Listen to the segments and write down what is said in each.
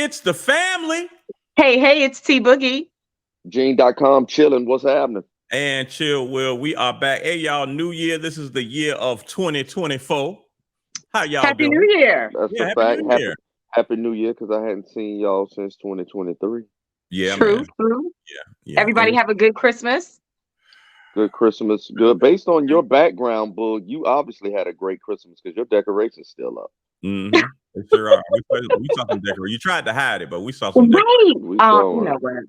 It's the family. Hey, it's T Boogie. Gene.com chilling. What's happening? And chill, Will. We are back. Hey, y'all, new year. This is the year of 2024. How y'all Happy doing? New Year. That's Yeah, a happy fact. new year. Happy New Year, because I hadn't seen y'all since 2023. Yeah, True, man. true. Yeah. Everybody have a good Christmas. Good Christmas. Good. Based on your background, Bull, you obviously had a great Christmas because your decoration's still up. Mm-hmm. They sure are. We saw some decoration. You tried to hide it, but we saw some decoration. Right. We saw You it. know what?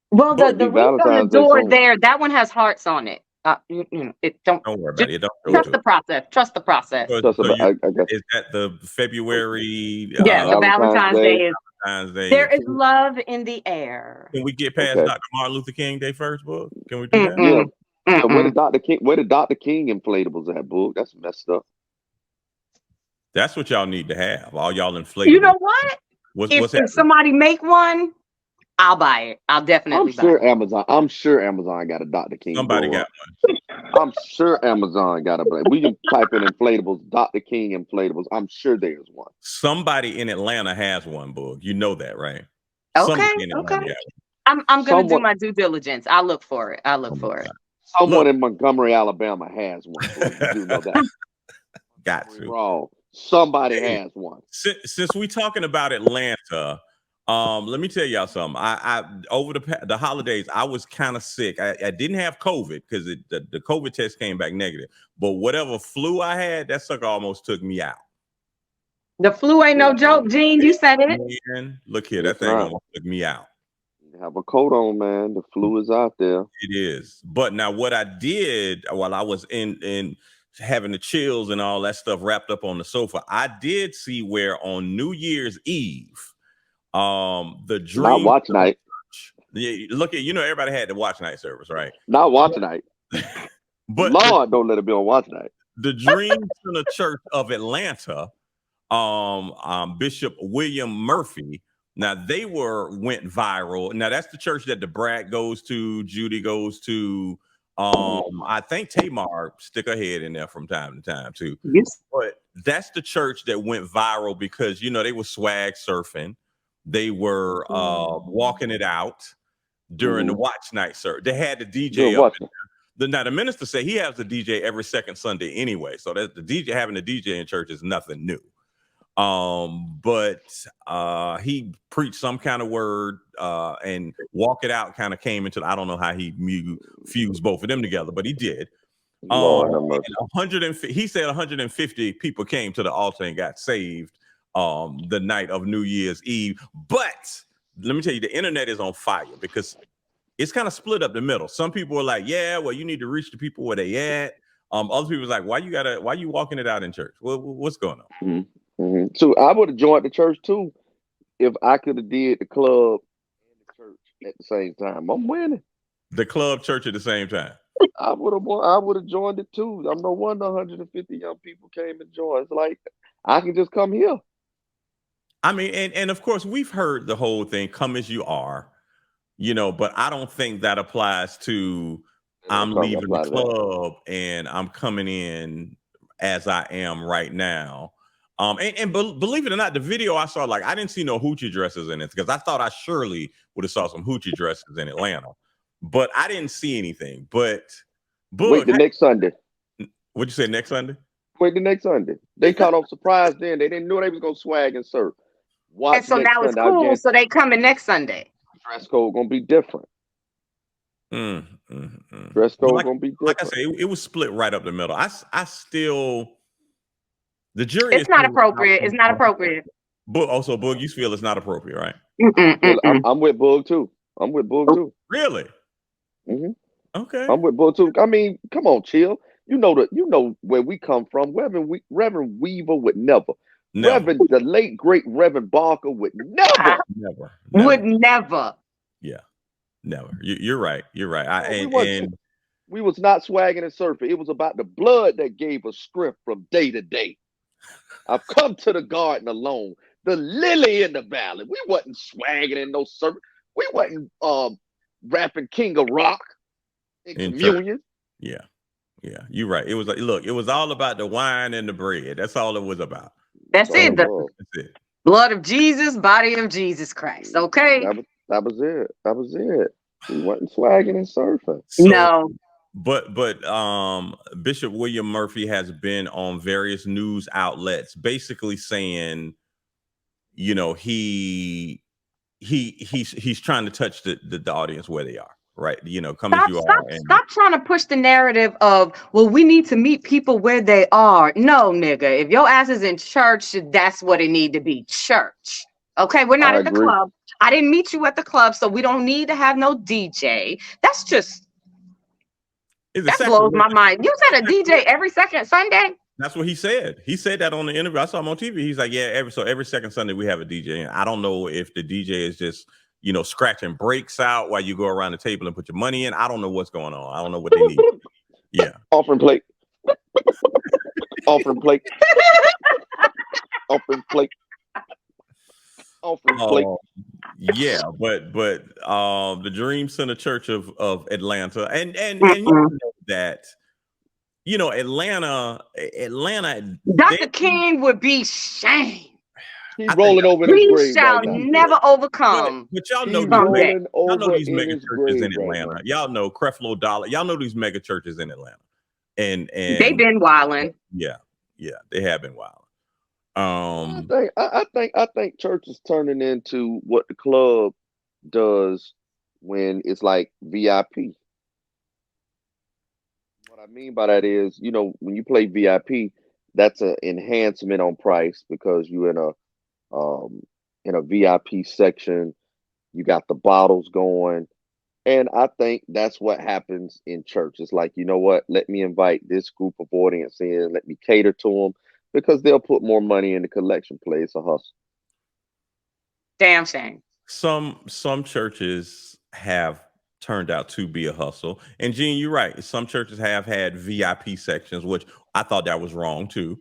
Well, But the be wreath on the Valentine's Day door soon. there, that one has hearts on it. It don't Don't worry just about it. Don't go trust to the it. process. Trust the process. So, Just so about, you, I guess is that the February Yes, the Valentine's Day is Valentine's Day? there is love in the air. Can we get past Okay. Dr. Martin Luther King Day first, book? Can we do that? Yeah. Mm-mm. Where the Dr. King? Where the Dr. King inflatables at, Bull? That's messed up. That's what y'all need to have. All y'all inflatables. You know what? What's If happening? somebody make one, I'll buy it. I'll definitely I'm sure buy it. Amazon. I'm sure Amazon got a Dr. King. Somebody blow got up. one. I'm sure Amazon got a. We can type in inflatables, Dr. King inflatables. I'm sure there's one. Somebody in Atlanta has one, book. You know that, right? Okay, Somebody in Atlanta okay. got I'm gonna do Someone, my due diligence. I'll look for it. I'll look one. for it. someone Look, in Montgomery, Alabama has one. Bull. You do know that. got We're to. wrong. Somebody Hey, has one. since we talking about Atlanta, let me tell y'all something. I over the holidays, I was kind of sick. I didn't have COVID because the COVID test came back negative. But whatever flu I had, that sucker almost took me out. The flu ain't no Yeah, joke, Gene. You said it. Man, look here, that it's thing not. almost took me out. Have a coat on, man. The flu is out there. It is. But now what I did while I was in having the chills and all that stuff wrapped up on the sofa, I did see where on New Year's Eve, the Not Dream watch night. look at everybody had the watch night service, right? Not watch night. But Lord, don't let it be on watch night. the Dream Center Church of Atlanta, Bishop William Murphy. Now they went viral. Now that's the church that the Brat goes to, Judy goes to. I think Tamar stick her head in there from time to time too. Yes. But that's the church that went viral because they were swag surfing, they were walking it out during the watch night service. They had the DJ Good up. watching. Now the minister said he has the DJ every second Sunday anyway, so that the DJ having the DJ in church is nothing new. But he preached some kind of word, and walk it out kind of came into. I don't know how he fused both of them together, but he did. Lord have mercy. 150. He said 150 people came to the altar and got saved the night of New Year's Eve. But let me tell you, the internet is on fire because it's kind of split up the middle. Some people are like, yeah, well, you need to reach the people where they at. Other people are like, why you walking it out in church? What's going on? So I would have joined the church too if I could have did the club and the church at the same time. I'm winning. The club church at the same time. I would have joined it too. I'm no wonder 150 young people came and joined. It's like I can just come here. I mean, and of course we've heard the whole thing, come as you are, but I don't think that applies to I'm leaving the club and I'm coming in as I am right now. Believe it or not, the video I saw, I didn't see no hoochie dresses in it because I thought I surely would have saw some hoochie dresses in Atlanta, but I didn't see anything. But wait the next Sunday. What'd you say next Sunday? Wait the next Sunday. They caught on surprise then. They didn't know they was gonna swag and surf. And so now it's cool. So they coming next Sunday. Dress code gonna be different. Dress code gonna be different. Like I say, it was split right up the middle. I still. The jury. It's not appropriate. It's not appropriate. But also, Boog, you feel it's not appropriate, right? I'm with Boog too. Really? Mm-hmm. Okay. I'm with Boog too. I mean, come on, chill. You know where we come from. Reverend Weaver would never. The late great Reverend Barker would never. Would never. Yeah, never. You're right. You're right. We was not swagging and surfing. It was about the blood that gave us strength from day to day. I've come to the garden alone, the lily in the valley. We wasn't swagging in no surfing. We wasn't rapping King of Rock in communion. Yeah, you're right. It was it was all about the wine and the bread. That's all it was about. That's it. That's it. Blood of Jesus, body of Jesus Christ. Okay. That was it. That was it. He wasn't swagging and surfing. So, No. But Bishop William Murphy has been on various news outlets basically saying, you know, he's trying to touch the audience where they are, right? You know, come as you are. Stop trying to push the narrative of, well, we need to meet people where they are. No, nigga, if your ass is in church, that's what it need to be, church. Okay, we're not at the club. I didn't meet you at the club, so we don't need to have no DJ. That's just that blows my mind. You said a DJ every second Sunday? That's what he said. He said that on the interview. I saw him on TV. He's like, yeah, every second Sunday we have a DJ. And I don't know if the DJ is just, you know, scratching breaks out while you go around the table and put your money in. I don't know what's going on. I don't know what they need. Yeah. Offering plate. Offering plate. Offering plate. Offering plate. Yeah, but the Dream Center Church of Atlanta, and you know that, you know, Atlanta. Dr. King would be shamed. He's rolling over in his grave. He shall never overcome. But y'all know these mega churches in Atlanta. Right, y'all know Creflo Dollar. Y'all know these mega churches in Atlanta, and they've been wilding. Yeah, they have been wilding. I think church is turning into what the club does when it's like VIP. What I mean by that is, you know, when you play VIP, that's an enhancement on price because you're in a VIP section. You got the bottles going, and I think that's what happens in church. It's like, you know what? Let me invite this group of audience in. Let me cater to them. Because they'll put more money in the collection plate. It's a hustle. Damn shame. Some churches have turned out to be a hustle. And Gene, you're right. Some churches have had VIP sections, which I thought that was wrong too.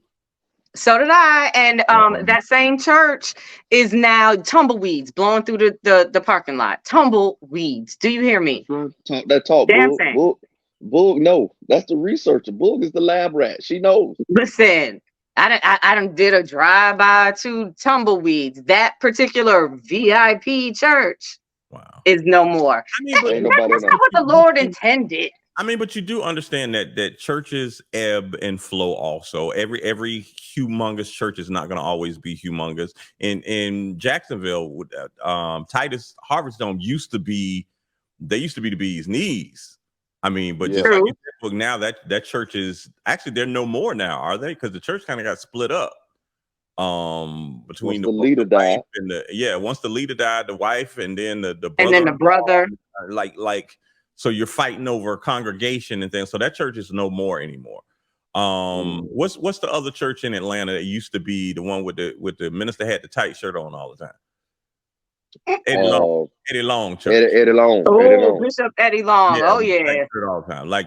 So did I. And that same church is now tumbleweeds blowing through the parking lot. Tumbleweeds. Do you hear me? Talk. Damn shame. Boog, no, that's the researcher. Boog is the lab rat. She knows. Listen. I done did a drive-by to tumbleweeds. That particular VIP church is no more. I mean, that's not what the Lord intended. I mean, but you do understand that churches ebb and flow also. Every humongous church is not going to always be humongous. In Jacksonville, Titus Harvest Dome used to be the bee's knees. I mean, but just like in Facebook now, that church is actually they're no more now, are they? Because the church kind of got split up. Between the leader died, and once the leader died, the wife, and then the brother, and then the brother, like so you're fighting over a congregation and things. So that church is no more anymore. What's the other church in Atlanta that used to be the one with the minister had the tight shirt on all the time? Eddie Long church. Eddie Long. Oh, Bishop Eddie Long. Yeah, all the time. Like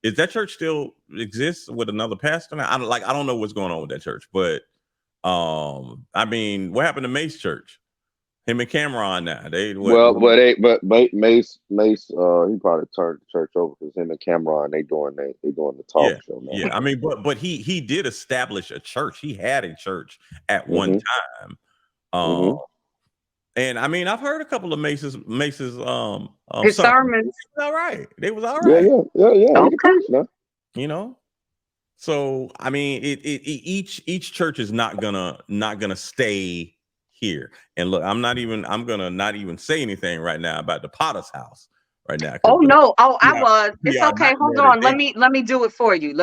is that church still exists with another pastor? I don't know what's going on with that church, but I mean, what happened to Mace Church? Him and Cameron now. Mace, he probably turned the church over because him and Cameron they doing the talk show now. Yeah, I mean, but he did establish a church. He had a church at one time. And I mean, I've heard a couple of Mace's his sermons. All right, they was all right. Yeah. Okay. You know, so I mean, each church is not gonna stay here. And look, I'm gonna not even say anything right now about the Potter's house right now. Oh no! I was. It's okay. Hold on. Let me do it for you.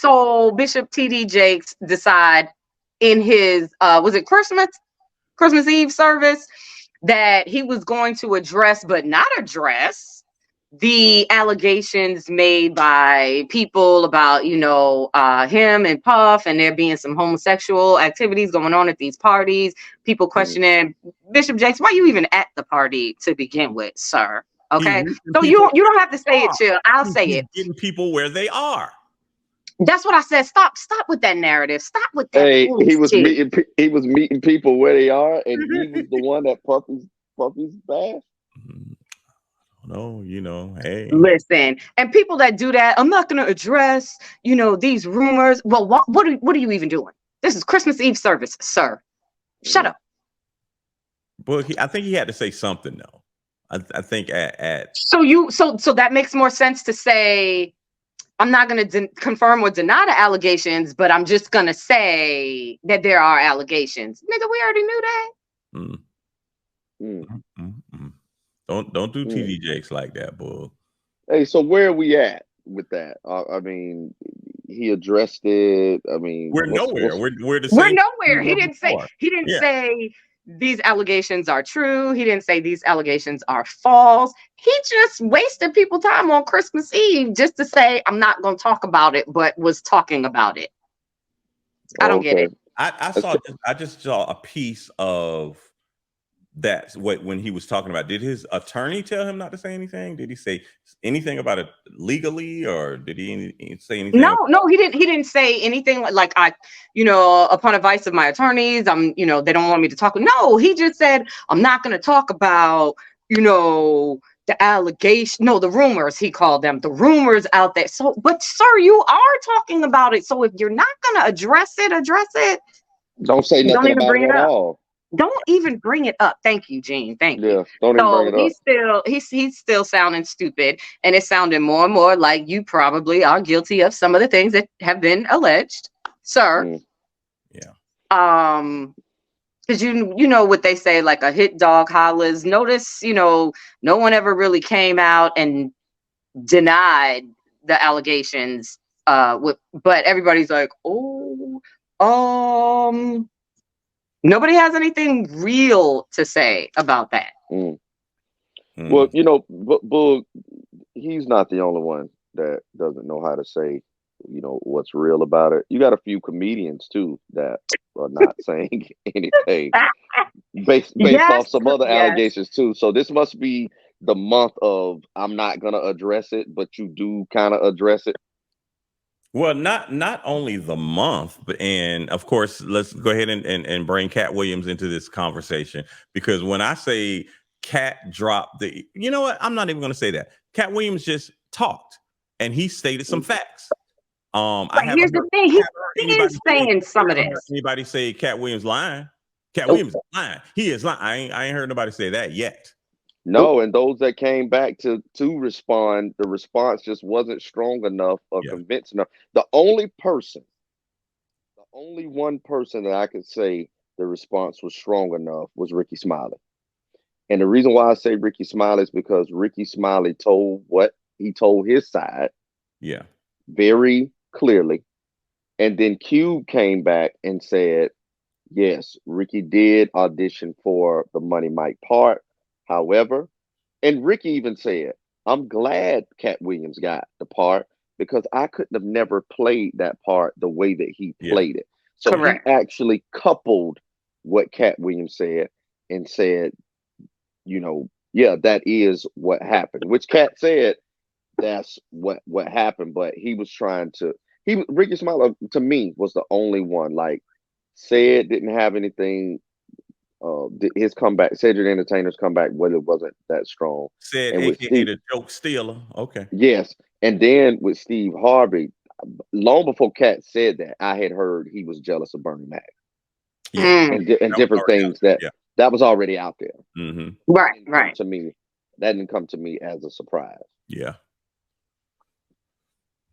So Bishop T.D. Jakes decide in his was it Christmas Eve service that he was going to address, but not address the allegations made by people about, him and Puff and there being some homosexual activities going on at these parties. People questioning Bishop Jakes, why you even at the party to begin with, sir? Okay. So you don't have to say it, chill. I'll say it. Getting people where they are. That's what I said. Stop with that narrative. Stop with that. Hey, he was meeting people where they are, and he was the one that Puffy's bad. No, hey. Listen, and people that do that, I'm not going to address, these rumors. Well, what are you even doing? This is Christmas Eve service, sir. Shut up. But I think he had to say something though. I think so that makes more sense to say I'm not going to confirm or deny the allegations, but I'm just going to say that there are allegations. Nigga, we already knew that. Don't do TV Jakes like that, bull. Hey, so where are we at with that? I mean, he addressed it. I mean, we're nowhere. We're nowhere. He didn't say these allegations are true. He didn't say these allegations are false. He just wasted people time on Christmas Eve just to say, I'm not going to talk about it, but was talking about it. I don't get it. I just saw a piece of that when he was talking about. Did his attorney tell him not to say anything? Did he say anything about it legally, or did he say anything? No, he didn't say anything like upon advice of my attorneys, they don't want me to talk. No, he just said, I'm not going to talk about, the allegation. No, the rumors, he called them, the rumors out there. So, but sir, you are talking about it. So if you're not going to address it. Don't say nothing about it at all. Don't even bring it up. Thank you, Gene. Thank you. Don't even bring it up. He's still sounding stupid, and it's sounding more and more like you probably are guilty of some of the things that have been alleged, sir. Yeah. Because you know what they say, like a hit dog hollers. Notice, no one ever really came out and denied the allegations. But everybody's like, nobody has anything real to say about that. Well, Boog, he's not the only one that doesn't know how to say, what's real about it. You got a few comedians too that are not saying anything based off some other allegations too. So this must be the month of I'm not gonna address it, but you do kind of address it. Well, not only the month, but and of course, let's go ahead and bring Katt Williams into this conversation, because when I say Katt dropped you know what? I'm not even going to say that. Katt Williams just talked and he stated some facts. Here's the thing. He's saying some of this. Anybody say Katt Williams lying? Katt Williams is lying. He is lying. I ain't heard nobody say that yet. No, and those that came back to respond, the response just wasn't strong enough or convincing enough. The only one person that I could say the response was strong enough was Ricky Smiley. And the reason why I say Ricky Smiley is because Ricky Smiley told what he told his side. Yeah. Very clearly. And then Cube came back and said, yes, Ricky did audition for the Money Mike part. However, and Ricky even said, I'm glad Katt Williams got the part because I couldn't have never played that part the way that he played it. So Correct. He actually coupled what Katt Williams said and said, that is what happened, which Katt said that's what happened. But he was trying to, Ricky Smiley to me was the only one said didn't have anything. His comeback, Cedric Entertainer's comeback, it wasn't that strong. Said AKA the joke stealer. Okay. Yes. And then with Steve Harvey, long before Katt said that, I had heard he was jealous of Bernie Mac. Yeah. And different things that was already out there. Mm-hmm. Right. To me, that didn't come to me as a surprise. Yeah.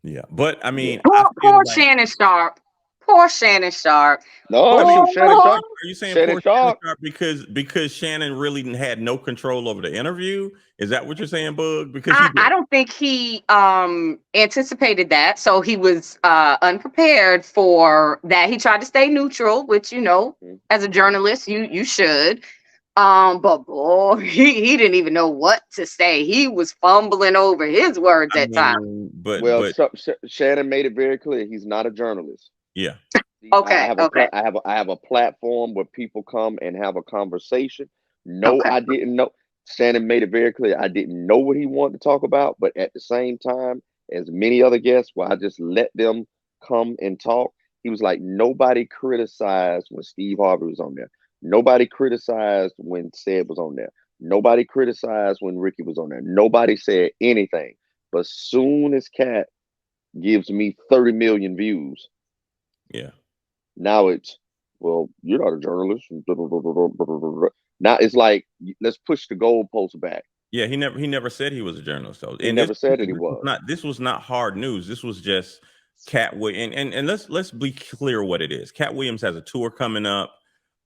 Yeah. But I mean, poor Shannon Sharp. Poor Shannon Sharp. No, Shannon Sharp. Are you saying Shannon Sharp because Shannon really had no control over the interview? Is that what you're saying, Bug? Because I don't think he anticipated that, so he was unprepared for that. He tried to stay neutral, which as a journalist, you should. But boy, he didn't even know what to say. He was fumbling over his words at times. But Shannon made it very clear he's not a journalist. Yeah. Okay. I have a platform where people come and have a conversation. I didn't know. Shannon made it very clear. I didn't know what he wanted to talk about, but at the same time, as many other guests, where I just let them come and talk, he was like, nobody criticized when Steve Harvey was on there. Nobody criticized when Ced was on there. Nobody criticized when Ricky was on there. Nobody said anything. But soon as Katt gives me 30 million views, yeah, Now it's, well, you're not a journalist. Now it's like, let's push the goalpost back. Yeah, he never said he was a journalist though. He And this never said that he was. this was not hard news. This was just Katt Williams. And let's be clear what it is. Katt Williams has a tour coming up.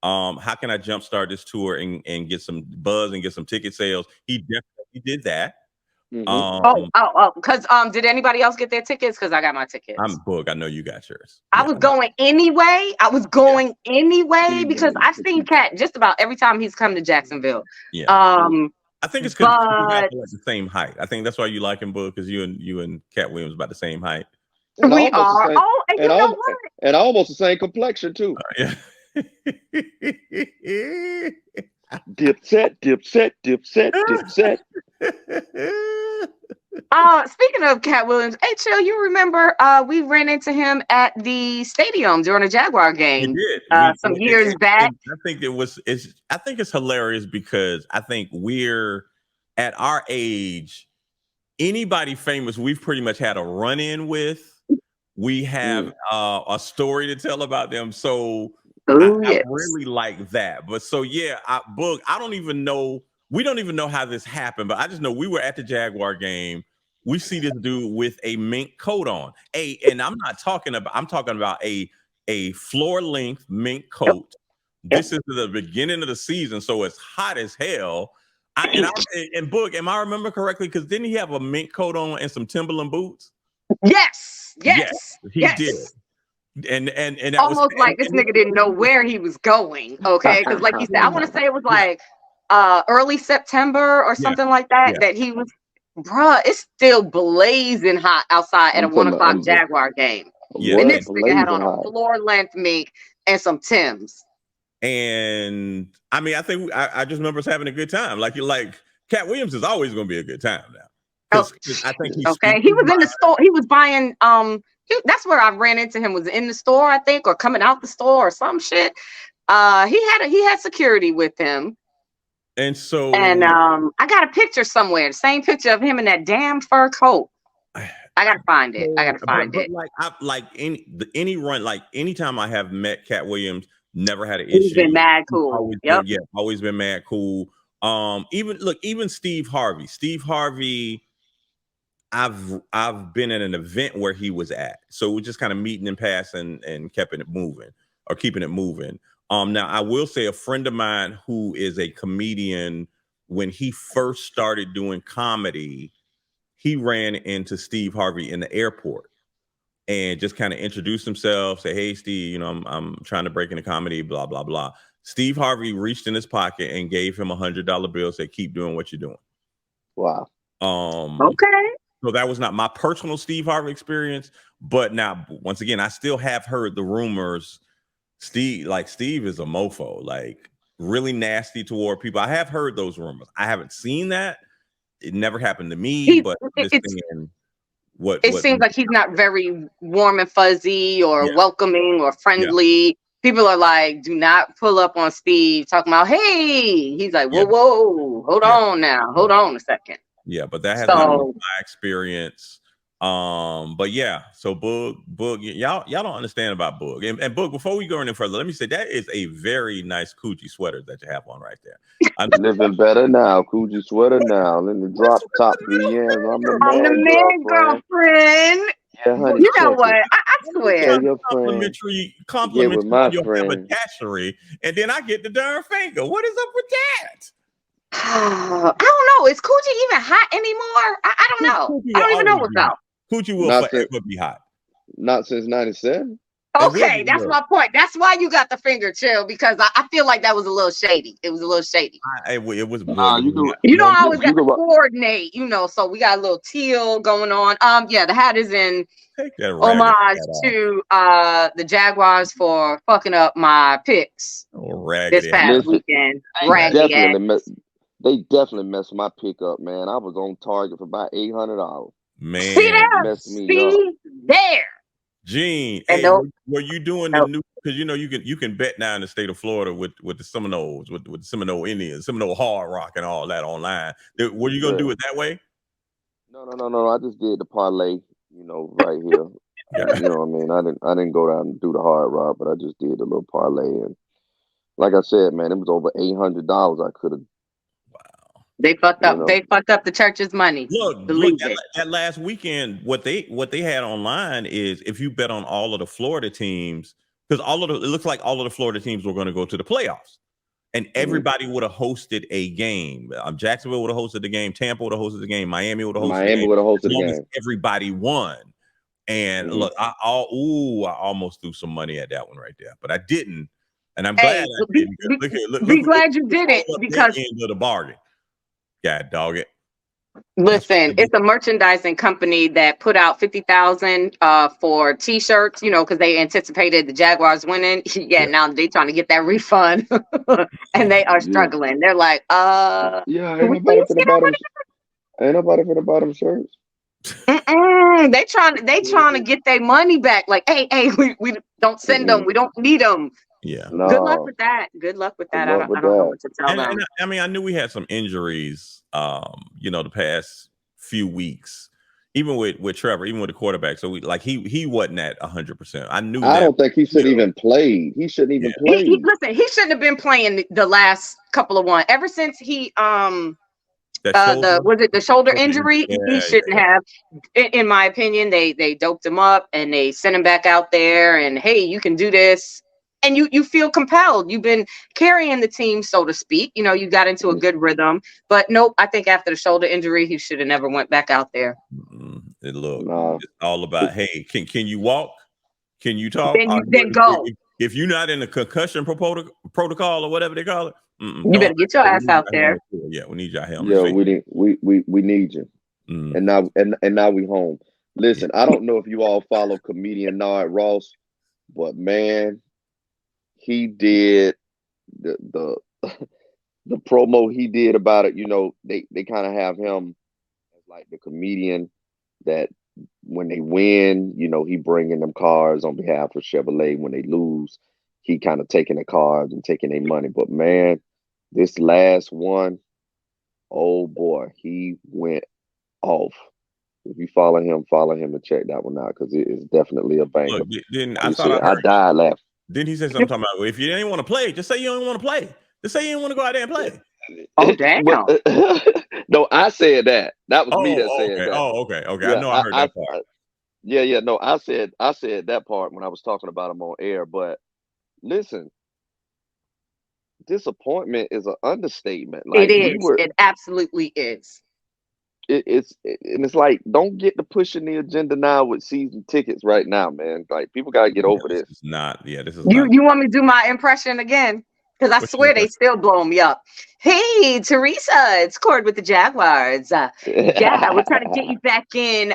How can I jumpstart this tour and get some buzz and get some ticket sales? He definitely did that. Because did anybody else get their tickets? Because I got my tickets. I'm booked. I know you got yours. I was going anyway. Because I've seen Katt just about every time he's come to Jacksonville. Yeah. I think it's because you guys are like the same height. I think that's why you like him, Book, because you and Katt Williams about the same height. And we are. And you know what? And almost the same complexion too. Yeah. Dipset. Speaking of Katt Williams, hey Chill, you remember we ran into him at the stadium during a Jaguar game some years back. I think it's hilarious because I think we're at our age, anybody famous we've pretty much had a run-in with. We have a story to tell about them. So I really like that. But so yeah, Book, I don't even know. We don't even know how this happened, but I just know we were at the Jaguar game. We see this dude with a mink coat on. And I'm talking about a floor length mink coat. This is the beginning of the season, so it's hot as hell. And Book, am I remember correctly? Because didn't he have a mink coat on and some Timberland boots? Yes, he did. And that almost was, like this nigga didn't know where he was going. Okay, because like you said, I want to say it was like early September or something like that. That he was, bruh. It's still blazing hot outside at a 1 o'clock Jaguar game. Yeah, and this nigga had on a floor length mink and some Timbs. And I mean, I think I just remember us having a good time. Like Katt Williams is always going to be a good time now. I think he was in the store. He was buying. That's where I ran into him. Was in the store, I think, or coming out the store or some shit. He had security with him. And so, I got a picture somewhere. The same picture of him in that damn fur coat. I gotta find it. Like any run, like anytime I have met Katt Williams, never had an He's issue. Been mad cool. Always been mad cool. Even Steve Harvey. Steve Harvey, I've been at an event where he was at, so we're just kind of meeting and passing and keeping it moving. Now I will say a friend of mine who is a comedian, when he first started doing comedy, he ran into Steve Harvey in the airport and just kind of introduced himself, say, "Hey Steve, I'm trying to break into comedy, blah, blah, blah." Steve Harvey reached in his pocket and gave him $100 bill, said, "Keep doing what you're doing." Wow. Okay. So that was not my personal Steve Harvey experience, but now once again, I still have heard the rumors. Steve is a mofo, like really nasty toward people. I have heard those rumors. I haven't seen that. It never happened to me, but it seems like he's not very warm and fuzzy or welcoming or friendly. Yeah. People are like, do not pull up on Steve talking about, hey, he's like, whoa, hold on a second. Yeah, but that has not been my experience. But yeah, so Boog, y'all don't understand about Boog. And Boog, before we go any further, let me say that is a very nice Coochie sweater that you have on right there. I'm living better now, Coochie sweater now. Let me drop top VNs. I'm the man girlfriend. Yeah, honey. You know what? I swear. Complimentary with my haberdashery, and then I get the darn finger. What is up with that? I don't know. Is Coochie even hot anymore? I don't know. I don't even know what's up. Coochie will forever be hot. Not since 97. Okay, that's my point. That's why you got the finger, Chill, because I feel like that was a little shady. It was a little shady. It was. I always got to coordinate. So we got a little teal going on. The hat is in homage to the Jaguars for fucking up my picks this past weekend. They definitely messed my pick up, man. I was on target for about $800. Man, see there. Gene, were you doing the new? Because you can bet now in the state of Florida with the Seminoles, with the Seminole Indians, Seminole Hard Rock, and all that online. Were you gonna do it that way? No. I just did the parlay, right here. You know what I mean? I didn't go down and do the hard route, but I just did a little parlay, and like I said, man, it was over $800 I could have. Wow. They fucked up. They fucked up the church's money. Look, Believe it. that last weekend, what they had online is if you bet on all of the Florida teams, because it looks like all of the Florida teams were going to go to the playoffs, and everybody would have hosted a game. Jacksonville would have hosted the game. Tampa would have hosted the game. Miami would have hosted the game. Everybody won. And look, I almost threw some money at that one right there, but I didn't. And I'm glad I didn't. Be glad you did it because end of the bargain. God dog it. Listen, it's a merchandising company that put out 50,000 for T-shirts, because they anticipated the Jaguars winning. Now they trying to get that refund, and they are struggling. They're like, ain't nobody for the bottom shirts. They trying to get their money back. Like, hey, we don't send them. We don't need them. Yeah. No. Good luck with that. I don't know what to tell them. And I mean, I knew we had some injuries, the past few weeks, even with Trevor, even with the quarterback. So he wasn't at 100%. I knew. I don't think he should even played. He shouldn't even play. Listen, he shouldn't have been playing the last couple of ones. Ever since he the shoulder injury, he shouldn't have. In my opinion, they doped him up and they sent him back out there. And hey, you can do this. And you feel compelled. You've been carrying the team, so to speak. You got into a good rhythm. But nope, I think after the shoulder injury, he should have never went back out there. It's all about, hey, can you walk? Can you talk? Then go. If you're not in the concussion protocol or whatever they call it, you better get your ass out there. Yeah, we need your help. Yeah, we need you. And now we home. Listen, I don't know if you all follow comedian Nard Ross, but man, he did the promo he did about it. They kind of have him as like the comedian that when they win, he bringing them cars on behalf of Chevrolet. When they lose, he kind of taking the cars and taking their money. But man, this last one, oh boy, he went off. If you follow him and check that one out because it is definitely a banger. Look, I died laughing. Didn't he say something about if you didn't want to play, just say you don't want to play. Just say you didn't want to go out there and play. Oh damn! No, I said that. That was me that said that. Oh, okay. Yeah, I know I heard that part. No, I said that part when I was talking about him on air. But listen, disappointment is an understatement. It is. It absolutely is. It's like, don't get to pushing the agenda now with season tickets right now, man. Like, people gotta get over this. This is not. You want me to do my impression again? Because I swear they still blow me up. Hey, Teresa, it's Cord with the Jaguars. Yeah, we're trying to get you back in.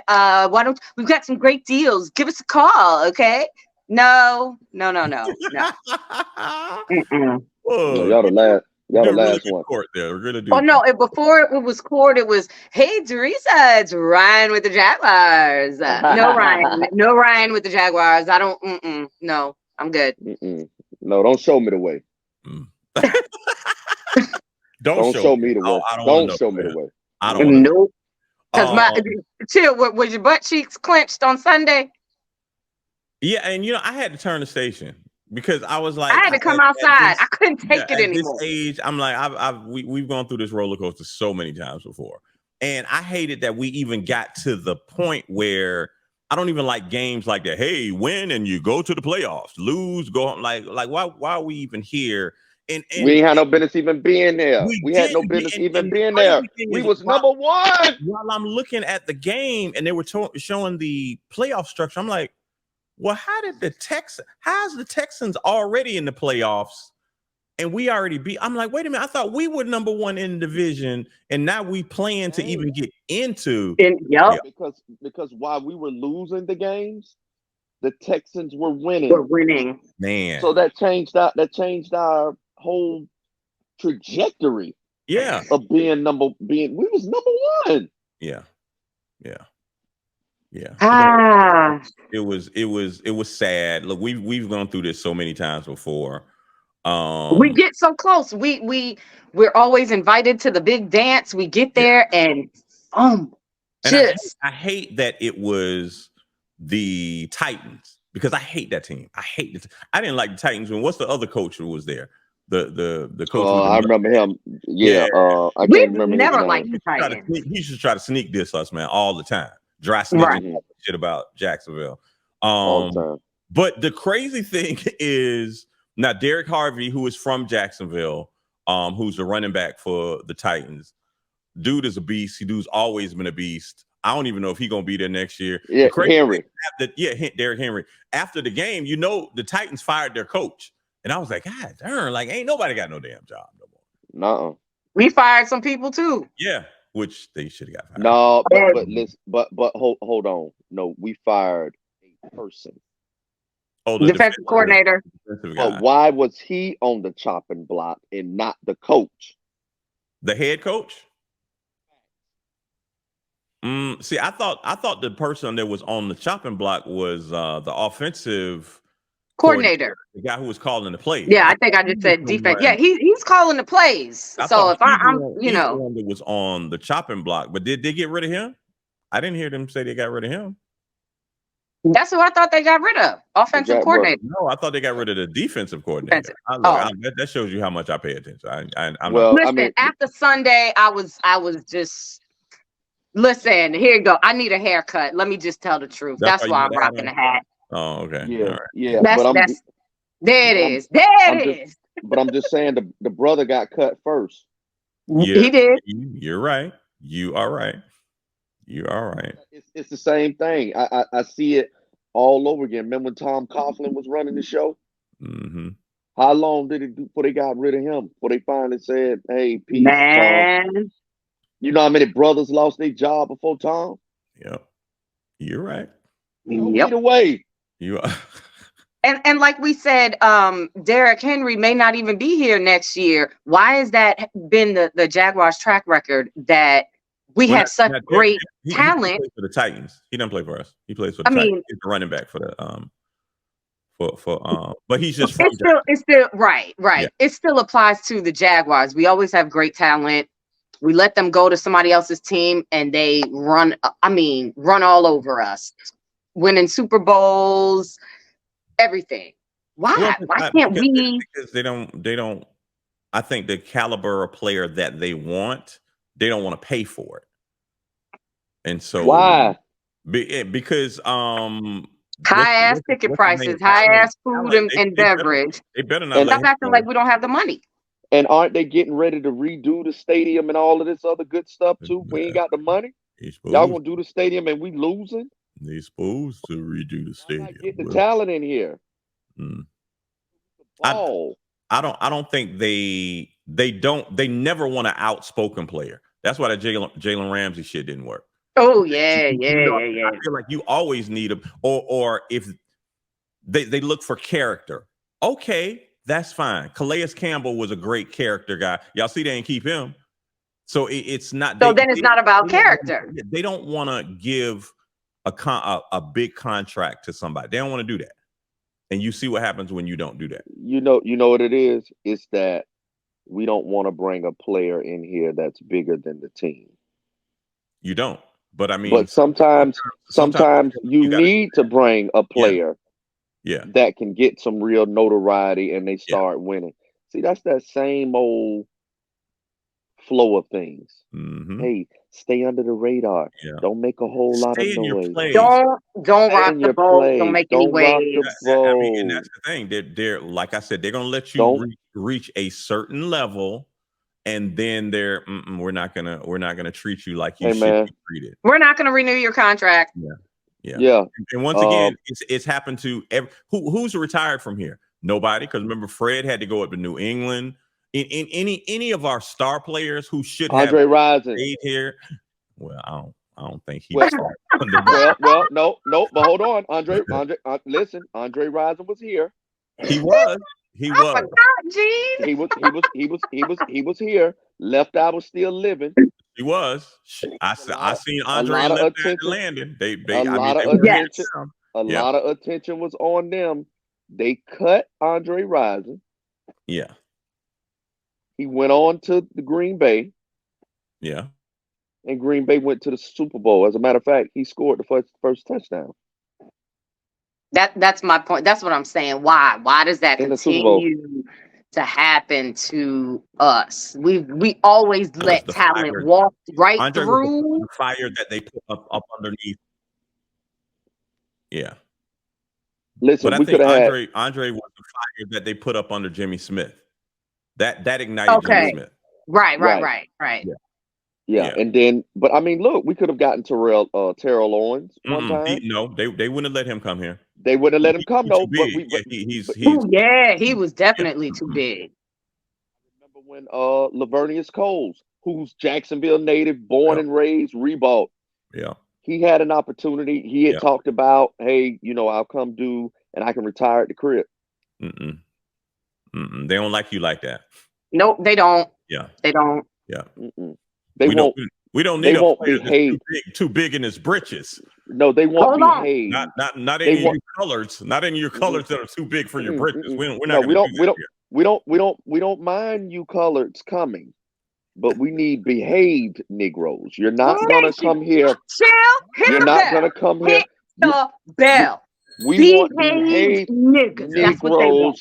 We've got some great deals. Give us a call, okay? No. Whoa, y'all the last one. Court there. We're gonna do. Oh no! Before it was Cord, it was, hey Teresa, it's Ryan with the Jaguars. No Ryan with the Jaguars. I don't. No, I'm good. No, don't show me the way. Don't show me the way. Don't show me the way. I don't. Nope. Because was your butt cheeks clenched on Sunday? Yeah, and I had to turn the station. Because I was like, I had to come outside. I couldn't take it anymore. At this age, I'm like, we've gone through this roller coaster so many times before, and I hated that we even got to the point where I don't even like games like that. Hey, win and you go to the playoffs. Lose, go on. Like why are we even here? And we ain't had no business even being there. We had no business even being there. We was number one. While I'm looking at the game and they were showing the playoff structure, I'm like, well, how's the Texans already in the playoffs and we already beat? I'm like, wait a minute, I thought we were number one in the division and now we plan to even get into. Because while we were losing the games, the Texans were winning. Man. So that changed our whole trajectory. Yeah. Of we was number one. Yeah. It was sad. Look, we've gone through this so many times before. We get so close. We're always invited to the big dance. We get there and I hate that it was the Titans, because I hate that team. I hate it. I didn't like the Titans when what's the other coach who was there? The coach. I remember him. Yeah. I We can't remember his never name. liked the Titans. He should try to sneak diss us, man, all the time. Dry Right. snitching shit about Jacksonville. All the time. But the crazy thing is now Derek Harvey, who is from Jacksonville, who's the running back for the Titans. Dude is a beast. Dude's always been a beast. I don't even know if he's gonna be there next year. Yeah, Henry. Derek Henry. After the game, the Titans fired their coach, and I was like, God darn, like ain't nobody got no damn job no more. No. We fired some people too. Yeah, which they should have got fired. No, but listen, but hold on. No, we fired a person. Oh, the defensive coordinator. But why was he on the chopping block and not the coach? The head coach? See, I thought the person that was on the chopping block was the offensive coordinator, the guy who was calling the plays. Yeah, I think I just said defense. Yeah, he's calling the plays. So if I'm the one that was on the chopping block, but did they get rid of him? I didn't hear them say they got rid of him. That's who I thought they got rid of. Offensive coordinator. No, I thought they got rid of the defensive coordinator. That shows you how much I pay attention. After Sunday, I was just listen. Here you go. I need a haircut. Let me just tell the truth. That's why I'm rocking the hat. Oh, okay. Yeah, right. yeah. There it is. But I'm just saying the brother got cut first. Yeah, he did. You're right. You are right. You are right. It's the same thing. I see it all over again. Remember when Tom Coughlin was running the show? Mm-hmm. How long did it do before they got rid of him? Before they finally said, "Hey, peace, man." Tom." You know how many brothers lost their job before Tom? Yep. You're right. Either way. You are. And like we said, Derek Henry may not even be here next year. Why has that been the Jaguars' track record that we have such great talent? He plays for the Titans. He doesn't play for us. He plays for the Titans. He's the running back for the but he's just it's still right. Yeah. It still applies to the Jaguars. We always have great talent. We let them go to somebody else's team and they run all over us, winning Super Bowls, everything. Why? Why can't we? Because they don't. I think the caliber of player that they want, they don't want to pay for it. And so why? Because high ass ticket prices, high ass food and beverage. They better not. Stop acting like we don't have the money. And aren't they getting ready to redo the stadium and all of this other good stuff too? We ain't got the money. Y'all gonna do the stadium and we losing? They supposed to redo the stadium. Get the talent in here. I don't think they never want an outspoken player. That's why that Jalen Ramsey shit didn't work. Oh yeah. I feel like you always need them, or if they look for character. Okay, that's fine. Calais Campbell was a great character guy. Y'all see, they didn't keep him, so it's not. So then it's not about character. They don't want to give a big contract to somebody. They don't want to do that. And you see what happens when you don't do that. You know what it is? It's that we don't want to bring a player in here that's bigger than the team. You don't. But I mean, but sometimes you need to bring a player that can get some real notoriety and they start winning. See, that's that same old flow of things. Mm-hmm. Hey, stay under the radar. Yeah. Don't make a whole lot of noise. Don't rock the boat. Don't make any waves. I mean, and that's the thing. They're like I said, they're gonna let you reach a certain level, and then we're not gonna treat you like you should be treated. We're not gonna renew your contract. Yeah. And once again, it's happened to who's retired from here. Nobody, because remember, Fred had to go up to New England. In any of our star players who should have stayed here, well, I don't think he. No, but hold on, Andre, listen, Andre Rison was here. He was. Oh my God, Gene. He was here. Left Eye was still living. He was. I seen Andre and Left Eye landing. A lot of attention was on them. They cut Andre Rison. Yeah. He went on to the Green Bay. Yeah. And Green Bay went to the Super Bowl. As a matter of fact, he scored the first touchdown. That's my point. That's what I'm saying. Why does that in the Super Bowl. continue to happen to us? We always let the talent fire. walk right Andre was through. the fire that they put up underneath. Yeah. Listen, But I we could think have had. Andre was the fire that they put up under Jimmy Smith. That ignited Jimmy Okay. Smith. Right. Yeah. Yeah, and then, but I mean, look, we could have gotten Terrell Owens one time. No, they wouldn't have let him come here. They wouldn't have let him come He's though. too But big. He's Oh yeah, he was definitely too big. remember when Lavernius Coles, who's Jacksonville native, born and raised, Reebok. Yeah. He had an opportunity. He had talked about, hey, I'll come do and I can retire at the crib. They don't like you like that. Nope, they don't. Yeah. They don't. Yeah. They won't. We don't need a player that's too big in his britches. No, they won't behave. Not in your colors. Not in your colors that are too big for your britches. We're not going to do that here. We don't mind you coloreds coming, but we need behaved Negroes. You're not gonna come here. You're not gonna come here. Hit the bell. We want behaved niggas. That's what they want.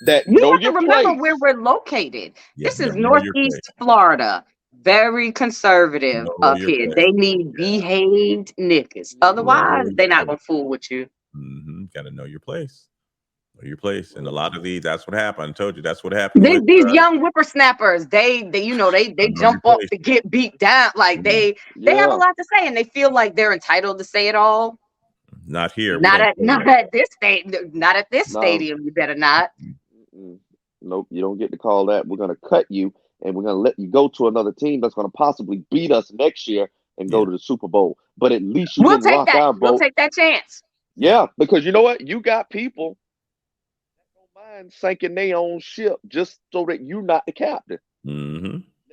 That you know have your to remember place. where we're located. This is Northeast Florida. Very conservative up here. Place. They need behaved niggas. Otherwise, they're not gonna fool with you. Got to know your place. Know your place. And a lot of these, that's what happened. I told you that's what happened. These young whippersnappers, they jump up to get beat down. Like they have a lot to say, and they feel like they're entitled to say it all. Not here. Not at this stadium. You better not. Nope, you don't get to call that. We're gonna cut you, and we're gonna let you go to another team that's gonna possibly beat us next year and go to the Super Bowl. But at least you didn't rock our boat. We'll take that chance. Yeah, because you know what? You got people that don't mind sinking their own ship just so that you're not the captain.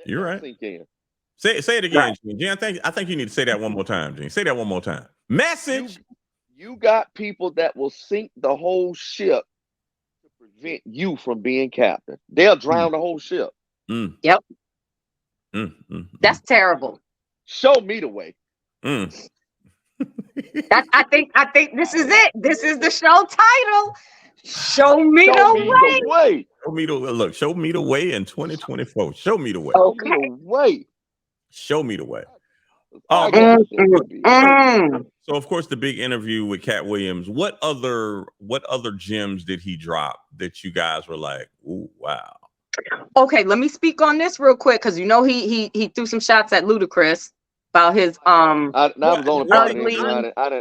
You're right. Say it again, Gene. I think you need to say that one more time, Gene. Say that one more time. Message. You got people that will sink the whole ship to prevent you from being captain. They'll drown the whole ship. Yep. That's terrible. Show me the way. I think this is it. This is the show title. Show me the way. Show me the way in 2024. Show me the way. Okay. Show me the way. So of course the big interview with Katt Williams. What other gems did he drop that you guys were like, ooh, wow? Okay, let me speak on this real quick because he threw some shots at Ludacris about his ugly,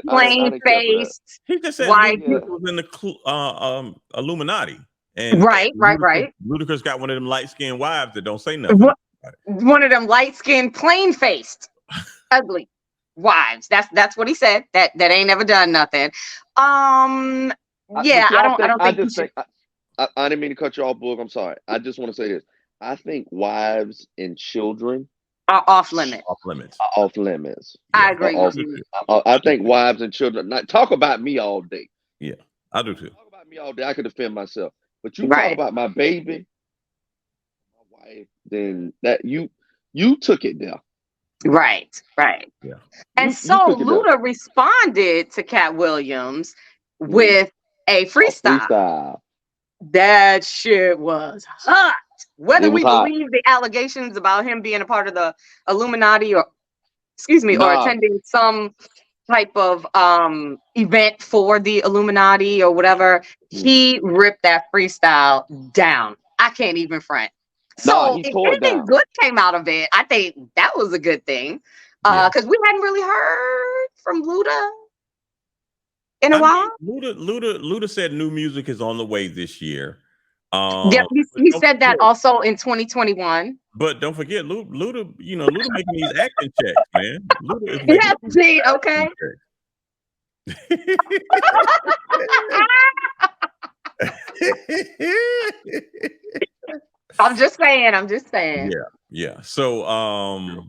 plain-faced, he just said white people was in the Illuminati. And right. Ludacris got one of them light-skinned wives that don't say nothing. One of them light-skinned, plain-faced, ugly wives. That's what he said. That ain't never done nothing. I didn't mean to cut you off, Boog. I'm sorry. I just want to say this. I think wives and children are off limits. Off limits. I agree with you. I think wives and children. Talk about me all day. Yeah, I do too. Talk about me all day. I could defend myself. But you talk about my baby, my wife, then that you took it there. Right. Yeah. And so Luda responded to Katt Williams with a freestyle. That shit was hot. Whether we believe the allegations about him being a part of the Illuminati or attending some type of event for the Illuminati or whatever, he ripped that freestyle down. I can't even front. So if anything good came out of it, I think that was a good thing. Because we hadn't really heard from Luda in a while. Luda said new music is on the way this year. He said that also in 2021. But don't forget, Luda making these acting checks, man. Luda is okay. I'm just saying. Yeah. So,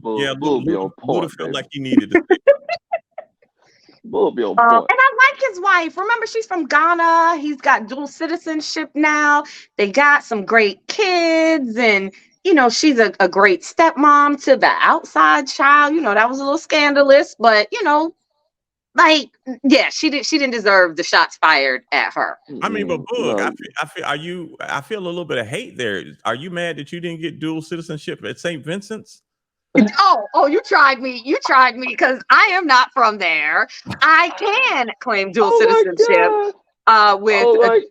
Luda felt like he needed to. Bull be on point. And I like his wife. Remember, she's from Ghana. He's got dual citizenship now. They got some great kids, and she's a great stepmom to the outside child. That was a little scandalous, but Like, yeah, she didn't deserve the shots fired at her. I mean, but Boog, I feel a little bit of hate there. Are you mad that you didn't get dual citizenship at St. Vincent's? Oh, you tried me because I am not from there. I can claim dual citizenship with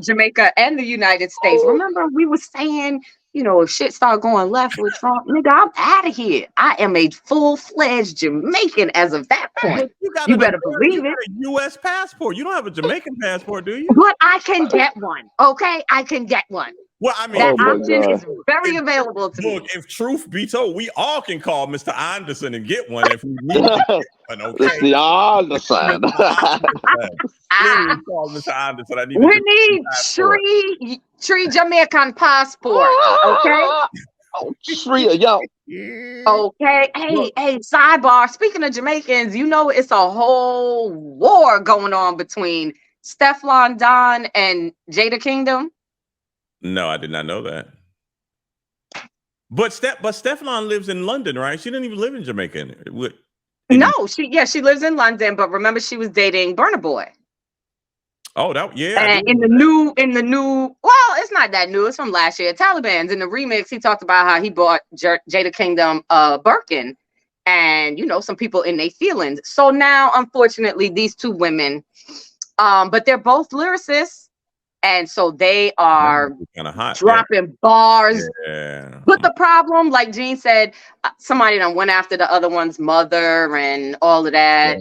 Jamaica and the United States. Remember, we were saying, if shit start going left with Trump, nigga, I'm out of here. I am a full-fledged Jamaican as of that point. You better believe it. A U.S. passport. You don't have a Jamaican passport, do you? But I can get one. Okay, I can get one. Well, I mean, that option is very available to me. If truth be told, we all can call Mr. Anderson and get one if we need to get one. Okay, it's the Anderson. Call Mr. Anderson. We need three Jamaican passport. Okay. Three, yo. Okay. Hey, sidebar. Speaking of Jamaicans, it's a whole war going on between Stefflon Don and Jada Kingdom. No, I did not know that. But Stefflon lives in London, right? She didn't even live in Jamaica. No, she lives in London, but remember she was dating Burna Boy. Oh, and in the new, well, it's not that new. It's from last year. Taliban's in the remix. He talked about how he bought Jada Kingdom Birkin, and some people in their feelings. So now, unfortunately, these two women, but they're both lyricists. And so they are kind of hot, dropping bars. Yeah. But the problem, like Gene said, somebody done went after the other one's mother and all of that.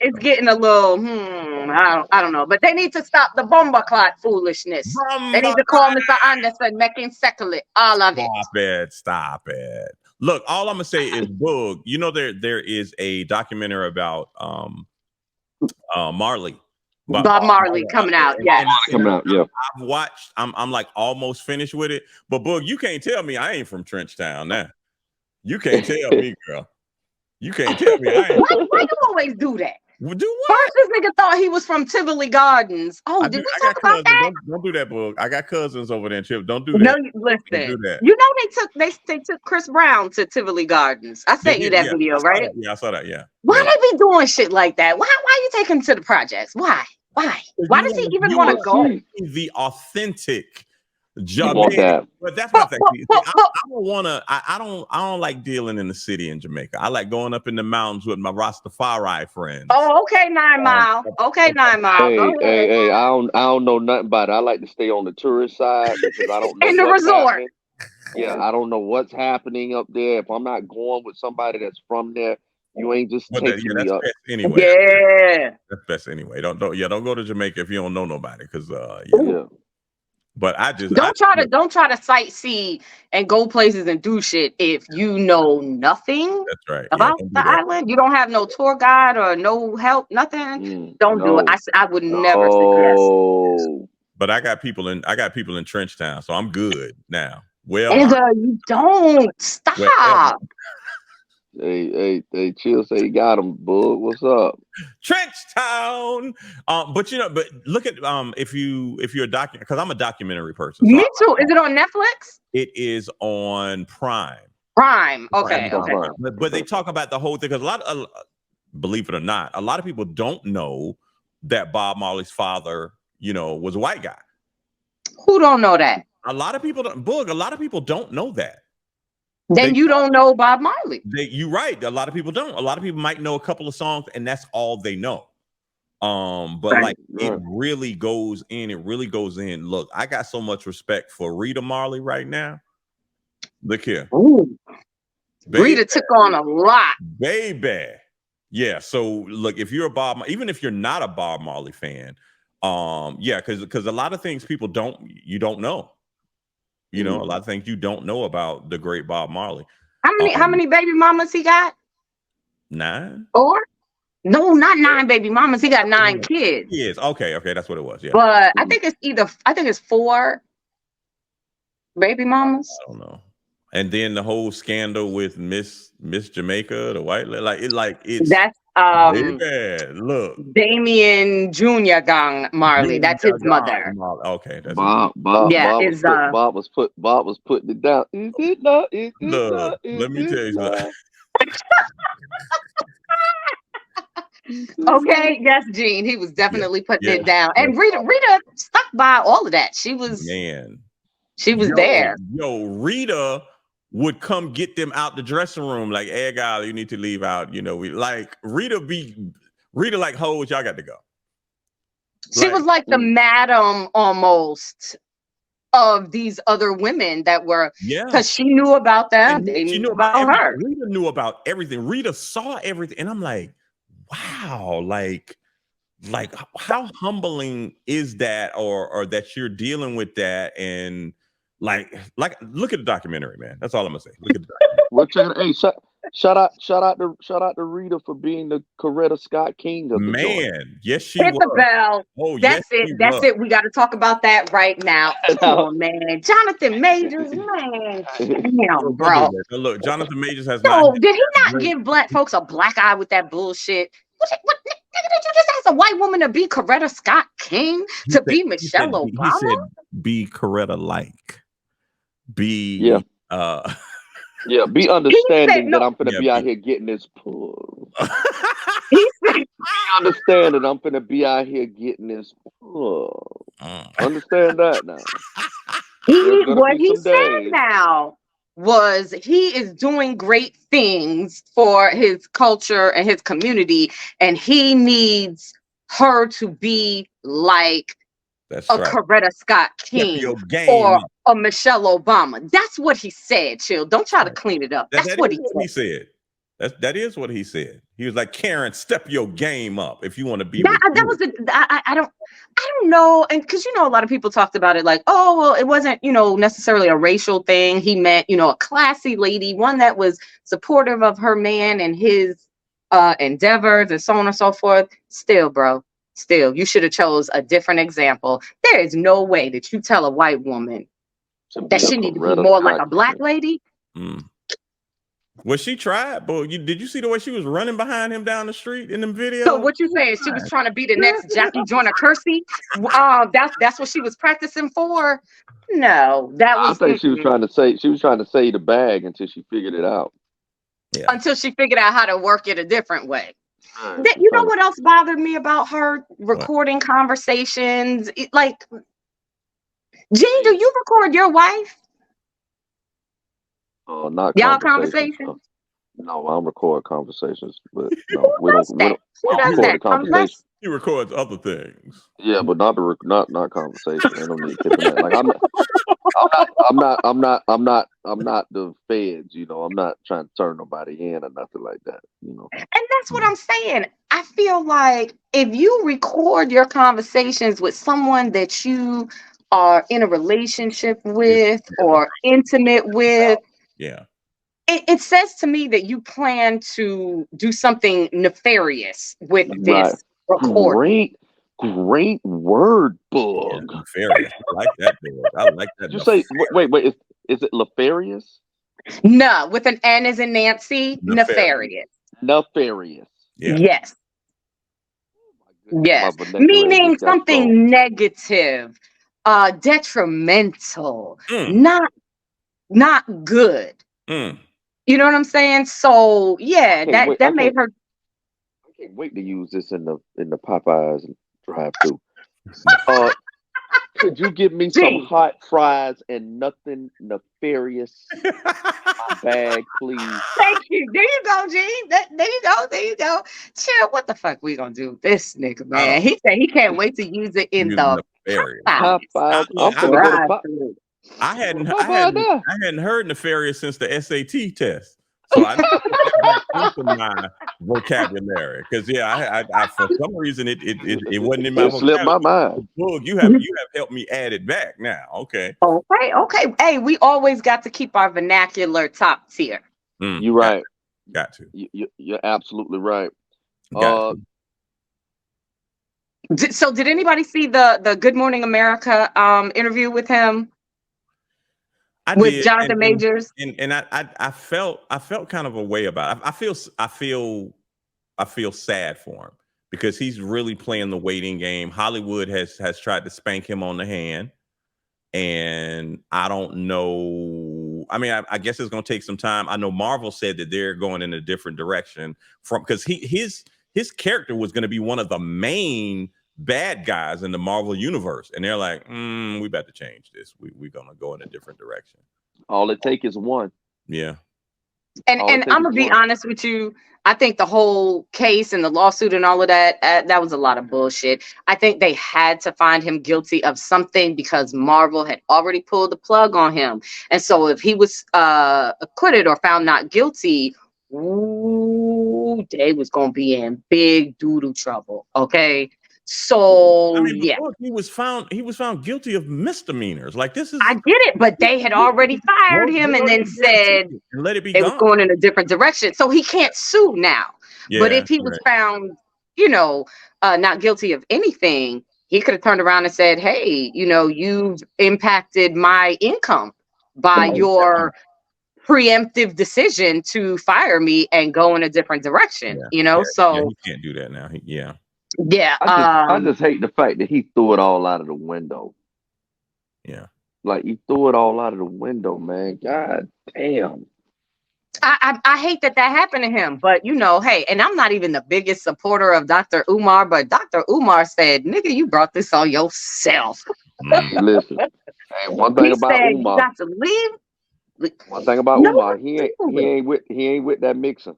It's getting a little, I don't know. But they need to stop the bomber clot foolishness. They need to call Mr. Anderson, making settle it, all of it. Stop it. Look, all I'm gonna say is, Boog, there is a documentary about Marley. Bob Marley coming out, yeah. I've watched. I'm like almost finished with it. But Boog, you can't tell me I ain't from Trenchtown now. You can't tell me, girl. You can't tell me I ain't. Why you always do that? Do what? First, this nigga thought he was from Tivoli Gardens. Oh, did we talk about that? Don't do that, Boog. I got cousins over there in Tivoli. Don't do that. No, listen. They took Chris Brown to Tivoli Gardens. I sent you that video, right? I saw that. Yeah. Why they be doing shit like that? Why you take him to the projects? Why? Why does he even want to go? The authentic Jamaica. But that's my thing. I don't like dealing in the city in Jamaica. I like going up in the mountains with my Rastafari friends. Oh, okay, 9 Mile. Okay, 9 Mile. Hey, I don't know nothing about it. I like to stay on the tourist side because I don't know in the resort. Happening. Yeah, I don't know what's happening up there. If I'm not going with somebody that's from there, you ain't just taking me up. Anyway. Yeah, that's best anyway. Don't go to Jamaica if you don't know nobody, because But I just don't try to sightsee and go places and do shit if you know nothing. That's right. About the island. You don't have no tour guide or no help, nothing. Don't do it. I would never suggest. But I got people in Trenchtown, so I'm good now. Well, you don't stop. Hey, Chill say you got him, Bug. What's up? Trenchtown. But look at if you're a documentary, because I'm a documentary person. Me too. Is it on Netflix? It is on Prime. Okay. But they talk about the whole thing, because believe it or not, a lot of people don't know that Bob Marley's father, was a white guy. Who don't know that? A lot of people don't know that. Then you don't know Bob Marley. You're right. A lot of people don't. A lot of people might know a couple of songs, and that's all they know. It really goes in. It really goes in. Look, I got so much respect for Rita Marley right now. Look here. Ooh. Rita took on a lot. Baby. Yeah. So look, if you're even if you're not a Bob Marley fan, because a lot of things you don't know. A lot of things you don't know about the great Bob Marley. How many baby mamas he got? 9? Or no, not 9 baby mamas. He got 9 kids. Yes. Okay, that's what it was. Yeah. But I think it's 4 baby mamas. I don't know. And then the whole scandal with Miss Jamaica, the white that's look, Damien Jr. Gang Marley. That's his mother. Okay, that's Bob. Yeah, Bob was putting it down. Is it not? Look, let me tell you something. Okay, yes, Gene. He was definitely putting yeah, it down. yeah. And Rita stuck by all of that. She was there. Rita would come get them out the dressing room like, hey, guys, you need to leave out. We like Rita like, hoes, y'all got to go. She was like the madam almost of these other women that were, because she knew about them. They knew about her. Rita knew about everything. Rita saw everything. And I'm like, wow, like how humbling is that, or that you're dealing with that, and like look at the documentary, man. That's all I'm gonna say. Look at the documentary. Hey, shout out to Rita for being the Coretta Scott King of the joint. Yes, she Hit was. the bell. Oh, that's it. That's it. We got to talk about that right now. Come on, man. Jonathan Majors, man. Damn, bro. Look, Jonathan Majors has did he not give black folks a black eye with that bullshit? What nigga, did you just ask a white woman to be Coretta Scott King, be Michelle Obama? He said be Coretta like. Be be understanding that I'm gonna be out here getting this pull. He said, be understanding I'm gonna be out here getting this pull. Understand that now. What he said now was he is doing great things for his culture and his community, and he needs her to be like Coretta Scott King or a Michelle Obama. That's what he said. Chill. Don't try to clean it up. That's what he said. That is what he said. He was like, Karen, step your game up if you want to be. I don't know, and because a lot of people talked about it like, oh well, it wasn't necessarily a racial thing. He meant a classy lady, one that was supportive of her man and his endeavors and so on and so forth. Still, bro. Still, you should have chose a different example. There is no way that you tell a white woman that she need to be more like a black lady. Well, she tried, but did you see the way she was running behind him down the street in the video? So what you saying? She was trying to be the next Jackie Joyner Kersey? That's what she was practicing for? No, that was. I think she was trying to say the bag until she figured it out. Yeah. Until she figured out how to work it a different way. You know what else bothered me about her recording conversations? Like, Gene, do you record your wife? Not y'all conversations. No, I don't record conversations, but no, we don't record conversations. He records other things. Yeah, but not conversation. I don't need that. Like I'm not the feds. I'm not trying to turn nobody in or nothing like that. And that's what I'm saying. I feel like if you record your conversations with someone that you are in a relationship with or intimate with, it says to me that you plan to do something nefarious with this recording. Great word, Bug. Yeah, nefarious. I like that word. I like that. Did you say wait? Is it nefarious? No, with an N as in Nancy. Nefarious. Nefarious. Yeah. Yes. Yes. Meaning something negative, detrimental, not good. You know what I'm saying? So that made her. I can't wait to use this in the Popeyes drive-thru. Could you give me some hot fries and nothing nefarious in my bag, please? Thank you. There you go, Gene. There you go. Chill. What the fuck we gonna do with this nigga, man? He said he can't wait to use it in the Popeyes. I hadn't heard nefarious since the SAT test, so I into my vocabulary because I for some reason it wasn't in my vocabulary. Slipped my mind. Look, you have helped me add it back now. Okay. Hey, we always got to keep our vernacular top tier. You're right. Got to. You're absolutely right. So did anybody see the Good Morning America interview with him? With Jonathan Majors, and I felt kind of a way about it. I feel sad for him because he's really playing the waiting game. Hollywood has tried to spank him on the hand, and I don't know. I mean, I guess it's going to take some time. I know Marvel said that they're going in a different direction because his character was going to be one of the main bad guys in the Marvel universe, and they're like, we better change this. We're going to go in a different direction. All it takes is one. Yeah. And I'm gonna be honest with you. I think the whole case and the lawsuit and all of that, that was a lot of bullshit. I think they had to find him guilty of something because Marvel had already pulled the plug on him. And so if he was acquitted or found not guilty, they was going to be in big doodle trouble. Okay. So yeah, he was found guilty of misdemeanors. Like this is, I get it, but they had already fired him and then said and let it be they was going in a different direction. So he can't sue now. Yeah, but if he was found, not guilty of anything, he could have turned around and said, hey, you've impacted my income by your preemptive decision to fire me and go in a different direction. So he can't do that now. Yeah, I just hate the fact that he threw it all out of the window. Yeah, like he threw it all out of the window, man. God damn. I hate that happened to him, but hey, and I'm not even the biggest supporter of Dr. Umar, but Dr. Umar said, "Nigga, you brought this on yourself." Listen, hey, one thing about Umar, you got to leave. One thing about Umar, he ain't with that mixer.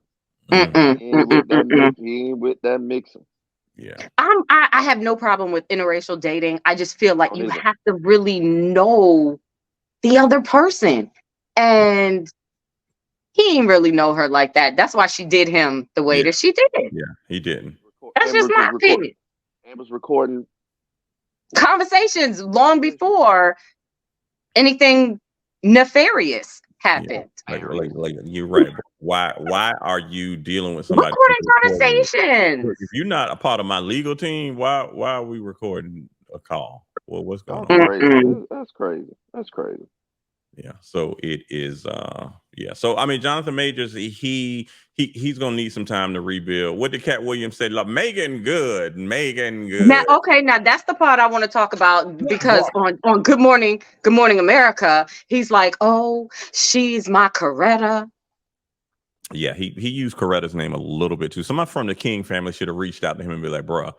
He ain't with that mixer. Yeah, I have no problem with interracial dating. I just feel like you have to really know the other person, and he didn't really know her like that. That's why she did him the way that she did. Yeah, he didn't. That's just my opinion. Amber's recording conversations long before anything nefarious happened. Yeah, like you're right. Why are you dealing with somebody recording conversations? If you're not a part of my legal team, why are we recording a call? Well, what's going on? That's crazy. Yeah. So it is. So I mean, Jonathan Majors, he's gonna need some time to rebuild. What did Katt Williams say? Like Megan Good. Now that's the part I want to talk about because on Good Morning America, he's like, oh, she's my Coretta. Yeah, he used Coretta's name a little bit too. Somebody from the King family should have reached out to him and be like, bruh.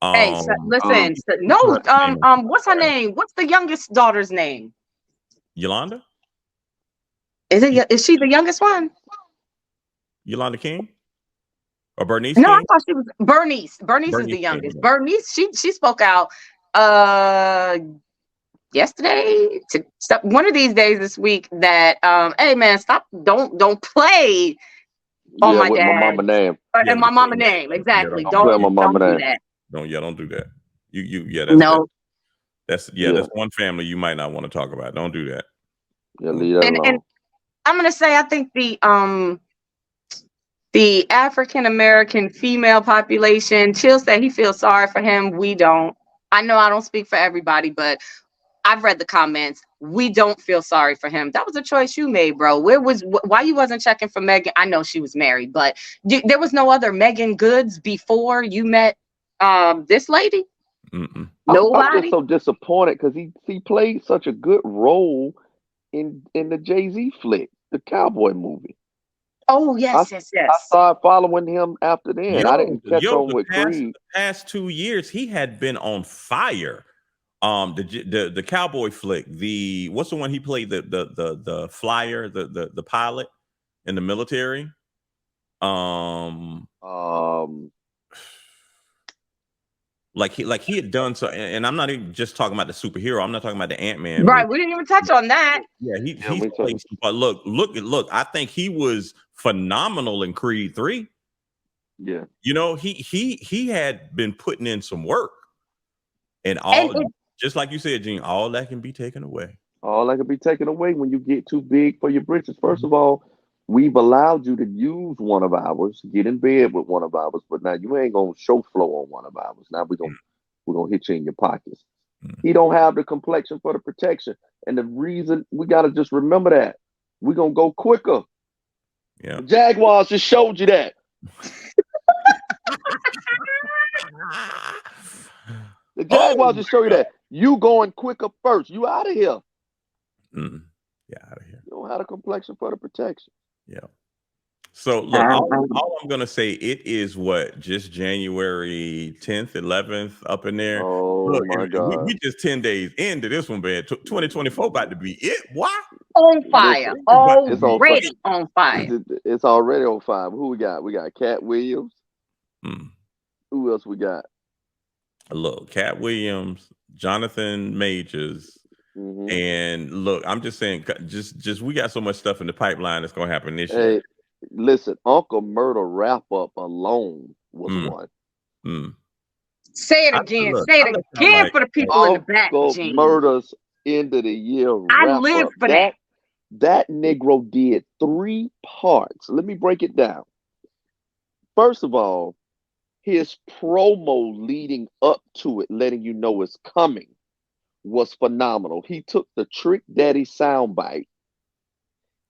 Hey, listen, what's her name? What's the youngest daughter's name? Yolanda? Is she the youngest one? Yolanda King? Or Bernice? No, King? I thought she was Bernice. Bernice is the youngest. King. Bernice, she spoke out yesterday to one of these days this week that hey man, stop, don't play on my dad. My mama name. And my mama name, exactly. Don't do that. Don't do that. That's one family you might not want to talk about. Don't do that. Yeah, leave that alone. And I'm gonna say I think the African American female population, Chill said he feels sorry for him. We don't. I know I don't speak for everybody, but I've read the comments. We don't feel sorry for him. That was a choice you made, bro. Why you wasn't checking for Megan? I know she was married, but there was no other Megan Goods before you met this lady. Mm-mm. Nobody. I'm just so disappointed because he played such a good role in the Jay-Z flick, the cowboy movie. Oh yes. I started following him after then. I didn't catch on with Creed. The past 2 years, he had been on fire. The cowboy flick. What's the one he played? The flyer, the pilot in the military. Like he had done so, and I'm not even just talking about the superhero. I'm not talking about the Ant-Man. Right, we didn't even touch on that. Yeah, he's played. But look. I think he was phenomenal in Creed 3. Yeah, he had been putting in some work, and just like you said, Gene, all that can be taken away. All that can be taken away when you get too big for your britches. First of all, we've allowed you to use one of ours, get in bed with one of ours, but now you ain't gonna show flow on one of ours. Now we're gonna hit you in your pockets. He don't have the complexion for the protection, and the reason we gotta just remember that we're gonna go quicker. Yeah, the Jaguars just showed you that. The Jaguars just show you that you going quicker first. You out of here. Yeah, out of here. You don't have a complexion for the protection. Yeah. So look, all I'm gonna say, it is what, just January 10th, 11th, up in there. Oh Look, my and we God. just 10 days into this one, man. 2024 about to be it. Why? On fire. Listen, It's about to it's be on fire. Already on fire. It's already on fire. Who we got? We got Katt Williams. Hmm. Who else we got? Look, Katt Williams, Jonathan Majors, Mm-hmm. and look, I'm just saying, just we got so much stuff in the pipeline that's gonna happen this year. Hey, listen, Uncle Murder wrap up alone was Mm, one. mm. Say it I again. look, Say I it look again for the people in the back, Uncle Gene. Murder's end of the year I wrap live up. for that. That Negro did 3 parts. Let me break it down. First of all, his promo leading up to it, letting you know it's coming, was phenomenal. He took the Trick Daddy soundbite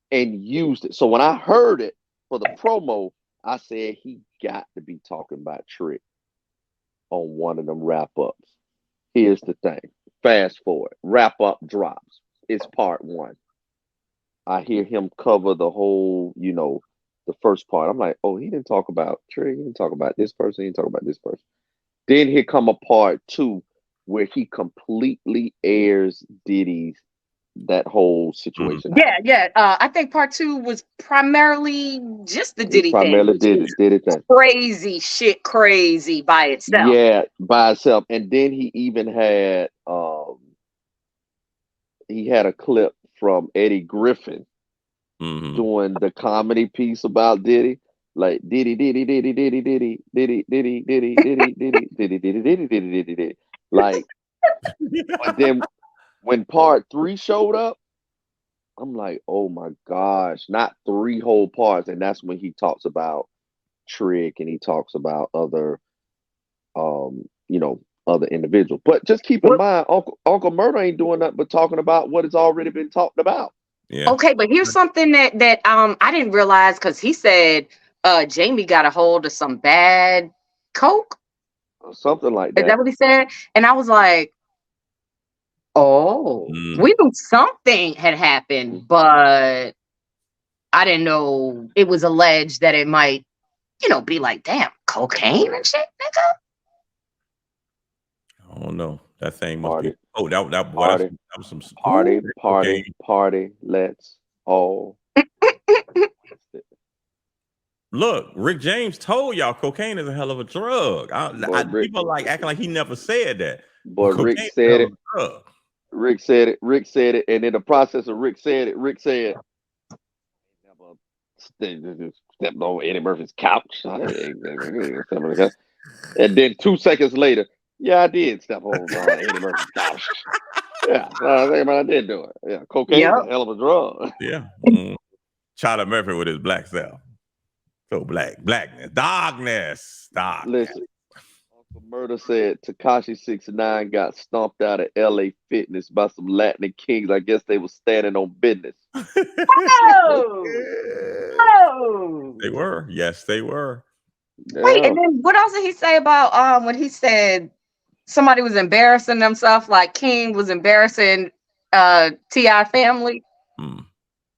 and used it. So when I heard it for the promo, I said he got to be talking about Trick on one of them wrap ups. Here's the thing. Fast forward. Wrap up drops. It's part 1. I hear him cover the whole, the first part. I'm like, oh, he didn't talk about Trick. He didn't talk about this person. He didn't talk about this person. Then here come a part 2 where he completely airs Diddy's that whole situation. Yeah. I think part 2 was primarily just the Diddy Primarily thing. Diddy thing. Crazy shit, crazy by itself. Yeah, by itself. And then he even had a clip from Eddie Griffin doing the comedy piece about Diddy. Like Diddy, Diddy, Diddy, Diddy, Diddy, Diddy, Diddy, Diddy, Diddy, Diddy, Diddy, Diddy, Diddy, Diddy, Diddy. Like, but then when part 3 showed up, I'm like, oh my gosh, not 3 whole parts. And that's when he talks about Trick and he talks about other other individuals. But just keep in mind, Uncle Murder ain't doing nothing but talking about what has already been talked about. Yeah. Okay, but here's something that I didn't realize, because he said Jamie got a hold of some bad coke. Something like that. Is that what he said? And I was like, oh, we knew something had happened, but I didn't know it was alleged that it might, be like, damn, cocaine and shit, nigga. I don't know. That thing must Party. be. Oh, that was some party. Let's all. Look, Rick James told y'all cocaine is a hell of a drug. People like acting like he never said that. But Rick said it. Rick said it. Rick said it. And in the process of Rick said it, Rick said, never stepped on Eddie Murphy's couch. And then 2 seconds later, yeah, I did step on Eddie Murphy's couch. Yeah, I did do it. Yeah, cocaine is a hell of a drug. Yeah. Charlie Murphy with his black self. So blackness, darkness. Listen, Uncle Murder said Tekashi 6ix9ine got stomped out of LA Fitness by some Latin kings. I guess they were standing on business. Oh. They were. Yes, they were. Yeah. Wait, and then what else did he say about when he said somebody was embarrassing themselves, like King was embarrassing T.I. family?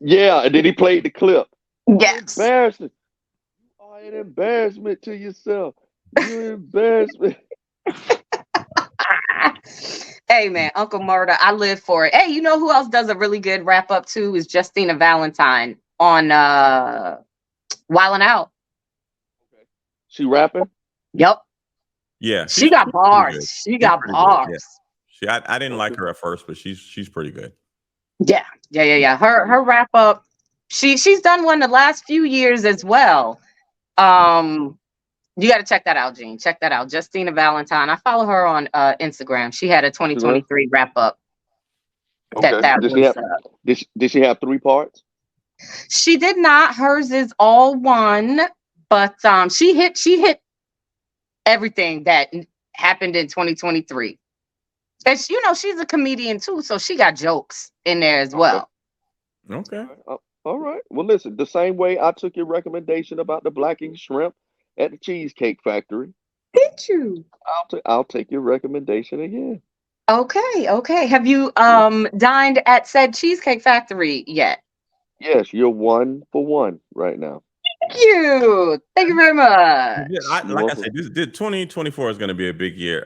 Yeah, and then he played the clip. Yes. Embarrassing. You are an embarrassment to yourself. You're an embarrassment. Hey man, Uncle Murder, I live for it. Hey, you know who else does a really good wrap up too? Is Justina Valentine on Wildin' Out. She rapping? Yep. Yeah. She got bars. She got bars. Yeah. I didn't like her at first, but she's pretty good. Yeah. Her wrap up. She's done one the last few years as well. You got to check that out, Gene. Check that out. Justina Valentine. I follow her on Instagram. She had a 2023 wrap up. Okay. Did she have 3 parts? She did not. Hers is all one, but she hit everything that happened in 2023. And she's a comedian too, so she got jokes in there as well. Okay. All right. Well, listen, the same way I took your recommendation about the blacking shrimp at the Cheesecake Factory. Did you? I'll take your recommendation again. Okay. Have you dined at said Cheesecake Factory yet? Yes, you're 1 for 1 right now. Thank you. Thank you very much. Like I said, this 2024 is going to be a big year.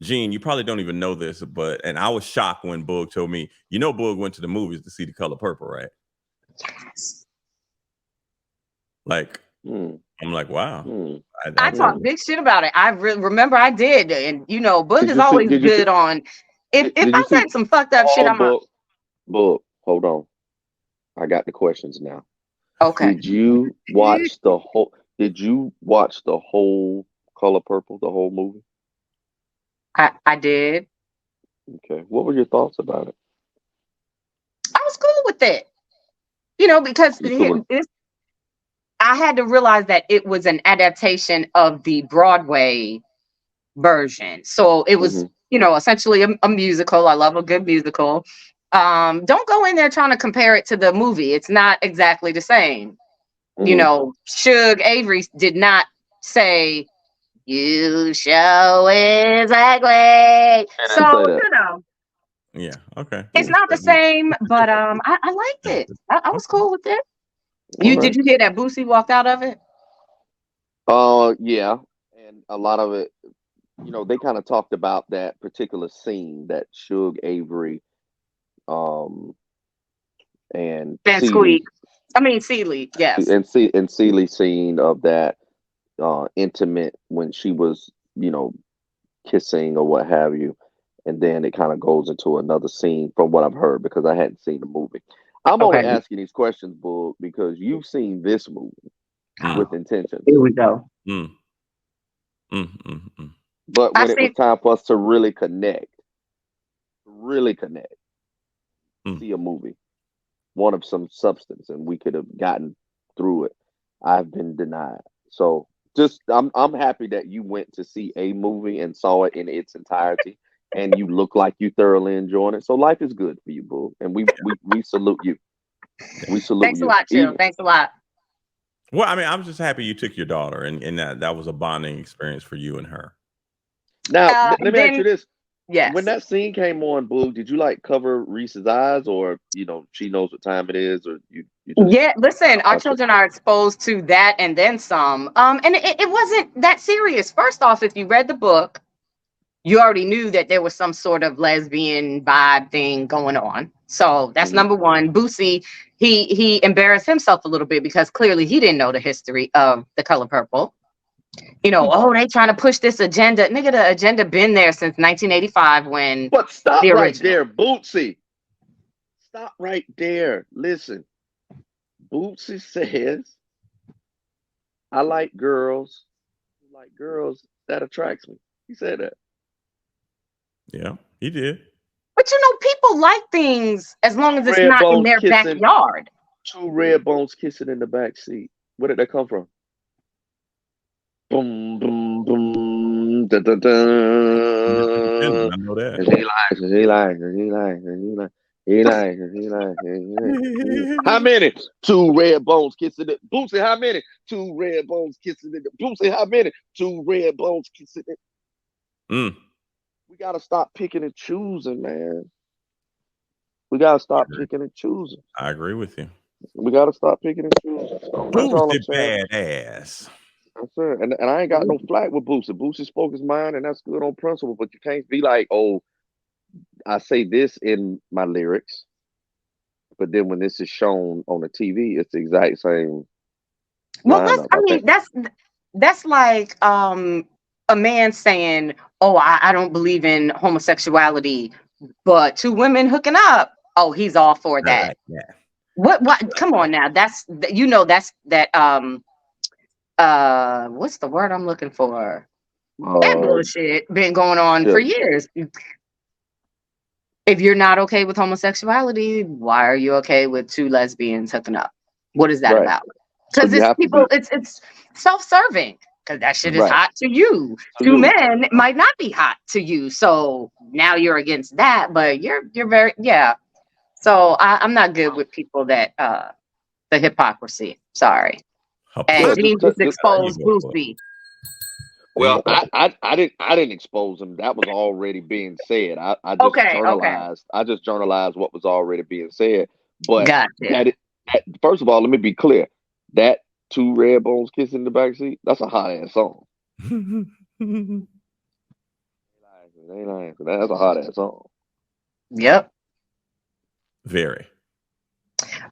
Gene, you probably don't even know this, and I was shocked when Boog told me, Boog went to the movies to see The Color Purple, right? Yes. Like, I'm like, wow. I talked big shit about it. I remember I did, and Boog is always good on. If I said some fucked up shit, I'm Boog, hold on. I got the questions now. Okay. Did you watch the whole Color Purple, the whole movie? I did. Okay. What were your thoughts about it? I was cool with it. Because I had to realize that it was an adaptation of the Broadway version. So it was, essentially a musical. I love a good musical. Don't go in there trying to compare it to the movie. It's not exactly the same. Suge Avery did not say, "You show exactly." So, Yeah, okay. it's not the same, but I liked it. I was cool with it. Did you hear that Boosie walked out of it? Yeah. And a lot of it, they kind of talked about that particular scene that Suge Avery and Squeak. I mean Celie, yes. And Celie scene of that intimate when she was, kissing or what have you. And then it kind of goes into another scene from what I've heard because I hadn't seen the movie. I'm only asking these questions, Bull, because you've seen this movie with intentions. Here we go. But when it was time for us to really connect, see a movie, one of some substance, and we could have gotten through it, I've been denied. So I'm happy that you went to see a movie and saw it in its entirety. And you look like you thoroughly enjoying it. So life is good for you, boo. And we salute you. We salute Thanks you. Thanks a lot, Chill. Thanks a lot. Well, I mean, I'm just happy you took your daughter and that was a bonding experience for you and her. Now, let me ask you this. Yes. When that scene came on, Boo, did you cover Reese's eyes or, she knows what time it is or you just... Yeah, listen, our children are exposed to that and then some. And it wasn't that serious. First off, if you read the book, you already knew that there was some sort of lesbian vibe thing going on. So that's number one. Boosie, he embarrassed himself a little bit because clearly he didn't know the history of The Color Purple. They trying to push this agenda. Nigga, the agenda been there since 1985 when... But stop right there, Bootsy. Stop right there. Listen. Bootsy says, I like girls. That attracts me. He said that. Yeah, he did. But people like things as long as it's not in their backyard. Two red bones kissing in the back seat. Where did that come from? Boom, boom, boom, da, da, da. I know that. He likes. How many? Two red bones kissing it. Boosie, how many? Two red bones kissing it. Boosie, how many? Two red bones kissing it. We gotta stop picking and choosing, man. We gotta stop picking and choosing. I agree with you. We gotta stop picking and choosing. So that's all I'm saying. Badass. That's it. And I ain't got no flack with Boosie. Boosie spoke his mind, and that's good on principle. But you can't be like, oh, I say this in my lyrics, but then when this is shown on the TV, it's the exact same. Well, that's like a man saying, "Oh, I don't believe in homosexuality," but two women hooking up, oh, he's all for that. Right, yeah. What? Come on now. That's that. What's the word I'm looking for? That bullshit been going on for years. If you're not okay with homosexuality, why are you okay with two lesbians hooking up? What is that about? Because it's self-serving. Because that shit is hot to you. Two men might not be hot to you. So now you're against that, but you're very So I'm not good with people that the hypocrisy. Sorry. And Gene just exposed Boosie. Well, I didn't expose him. That was already being said. I just journalized. I just journalized what was already being said. But first of all, let me be clear. That Two red bones kissing in the backseat. That's a hot ass song. That's a hot ass song. Yep. Very.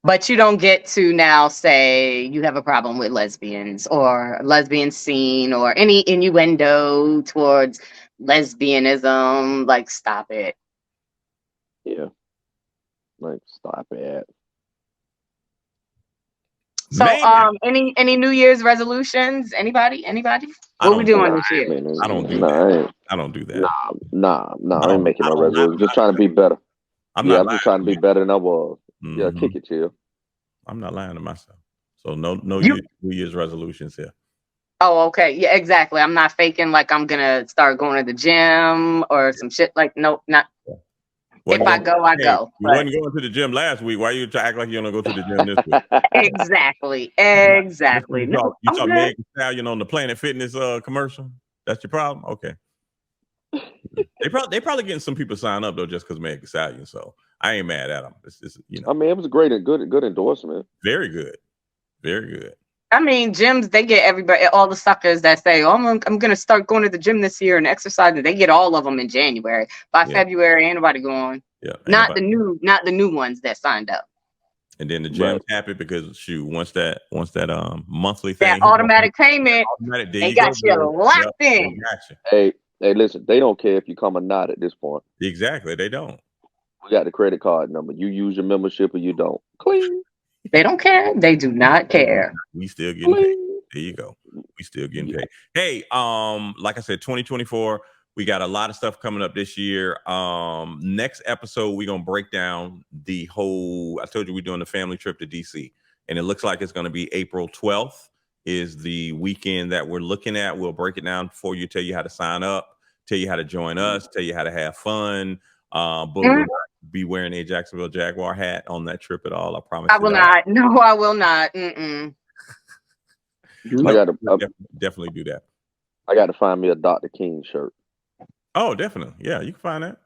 But you don't get to now say you have a problem with lesbians or lesbian scene or any innuendo towards lesbianism. Like, stop it. Yeah. Like, stop it. So, any New Year's resolutions? Anybody? What are we doing this year? I don't do that. I don't do that. Nah. I ain't making no resolutions. Just trying to be better. I'm just trying to be better than I was. Mm-hmm. Yeah, kick it, chill. I'm not lying to myself. So no New Year's resolutions here. Oh, okay. Yeah, exactly. I'm not faking like I'm gonna start going to the gym or some shit. Like, nope, not. Well, if I go, I go. You wasn't going to the gym last week. Why you act like you're gonna go to the gym this week? Exactly. You saw Meg Thee Stallion on the Planet Fitness commercial. That's your problem. Okay. They probably getting some people sign up though just because Meg Thee Stallion. So I ain't mad at them. It's I mean, it was a good endorsement. Very good. Very good. I mean, gyms, they get everybody, all the suckers that say, "Oh, I'm going to start going to the gym this year and exercising." They get all of them in January. By February, ain't nobody going. Yeah, not the new ones that signed up. And then the gym's happy because once that monthly thing, that automatic payment, they got you locked in. Hey, listen, they don't care if you come or not at this point. Exactly, they don't. We got the credit card number. You use your membership or you don't. Clean. They don't care. They do not care. We still getting paid. There you go. We still getting paid. Hey, like I said, 2024, we got a lot of stuff coming up this year. Next episode, we're going to break down the whole, I told you we're doing the family trip to DC. And it looks like it's going to be April 12th is the weekend that we're looking at. We'll break it down for you, tell you how to sign up, tell you how to join us, tell you how to have fun. But we'll not be wearing a Jacksonville Jaguar hat on that trip at all. I promise. I will not. No, I will not. Mm-mm. Definitely do that. I got to find me a Dr. King shirt. Oh, definitely. Yeah, you can find that.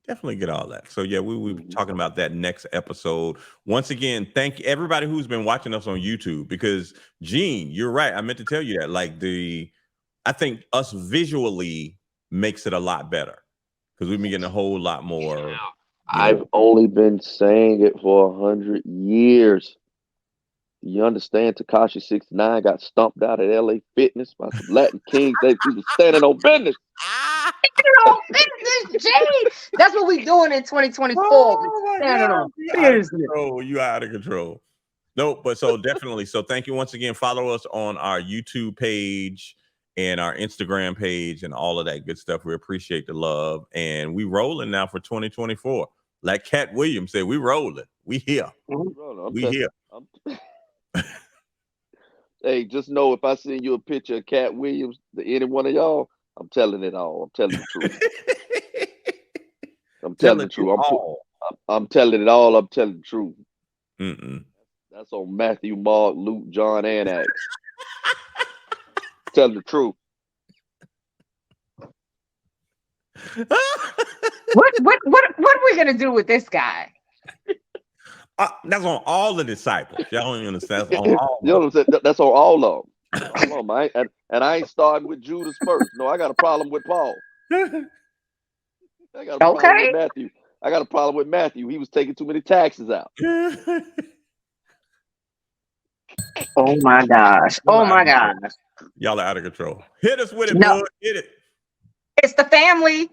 Definitely get all that. So yeah, we'll be talking about that next episode. Once again, thank you everybody who's been watching us on YouTube because Gene, you're right. I meant to tell you that. Like I think us visually makes it a lot better. Because we've been getting a whole lot more. I've only been saying it for 100 years. You understand? Tekashi 69 got stumped out at LA Fitness by some Latin Kings. He was standing on business. That's what we doing in 2024. Standing on business. You out of control. No, but so definitely. So thank you once again. Follow us on our YouTube page and our Instagram page and all of that good stuff. We appreciate the love. And we rolling now for 2024. Like Katt Williams said, we rolling. We here. We here. Hey, just know if I send you a picture of Katt Williams to any one of y'all, I'm telling it all. I'm telling the truth. I'm telling the truth. I'm telling it all. I'm telling the truth. That's on Matthew, Mark, Luke, John, and Acts. Tell the truth. What are we gonna do with this guy? That's on all the disciples. Y'all don't understand. That's on all. You know what I'm saying? That's on all of them. All of them. And I ain't starting with Judas first. No, I got a problem with Paul. I got a problem with Matthew. I got a problem with Matthew. He was taking too many taxes out. Oh my gosh. Oh my gosh. Y'all are out of control. Hit us with it, bud. Hit it. It's the family.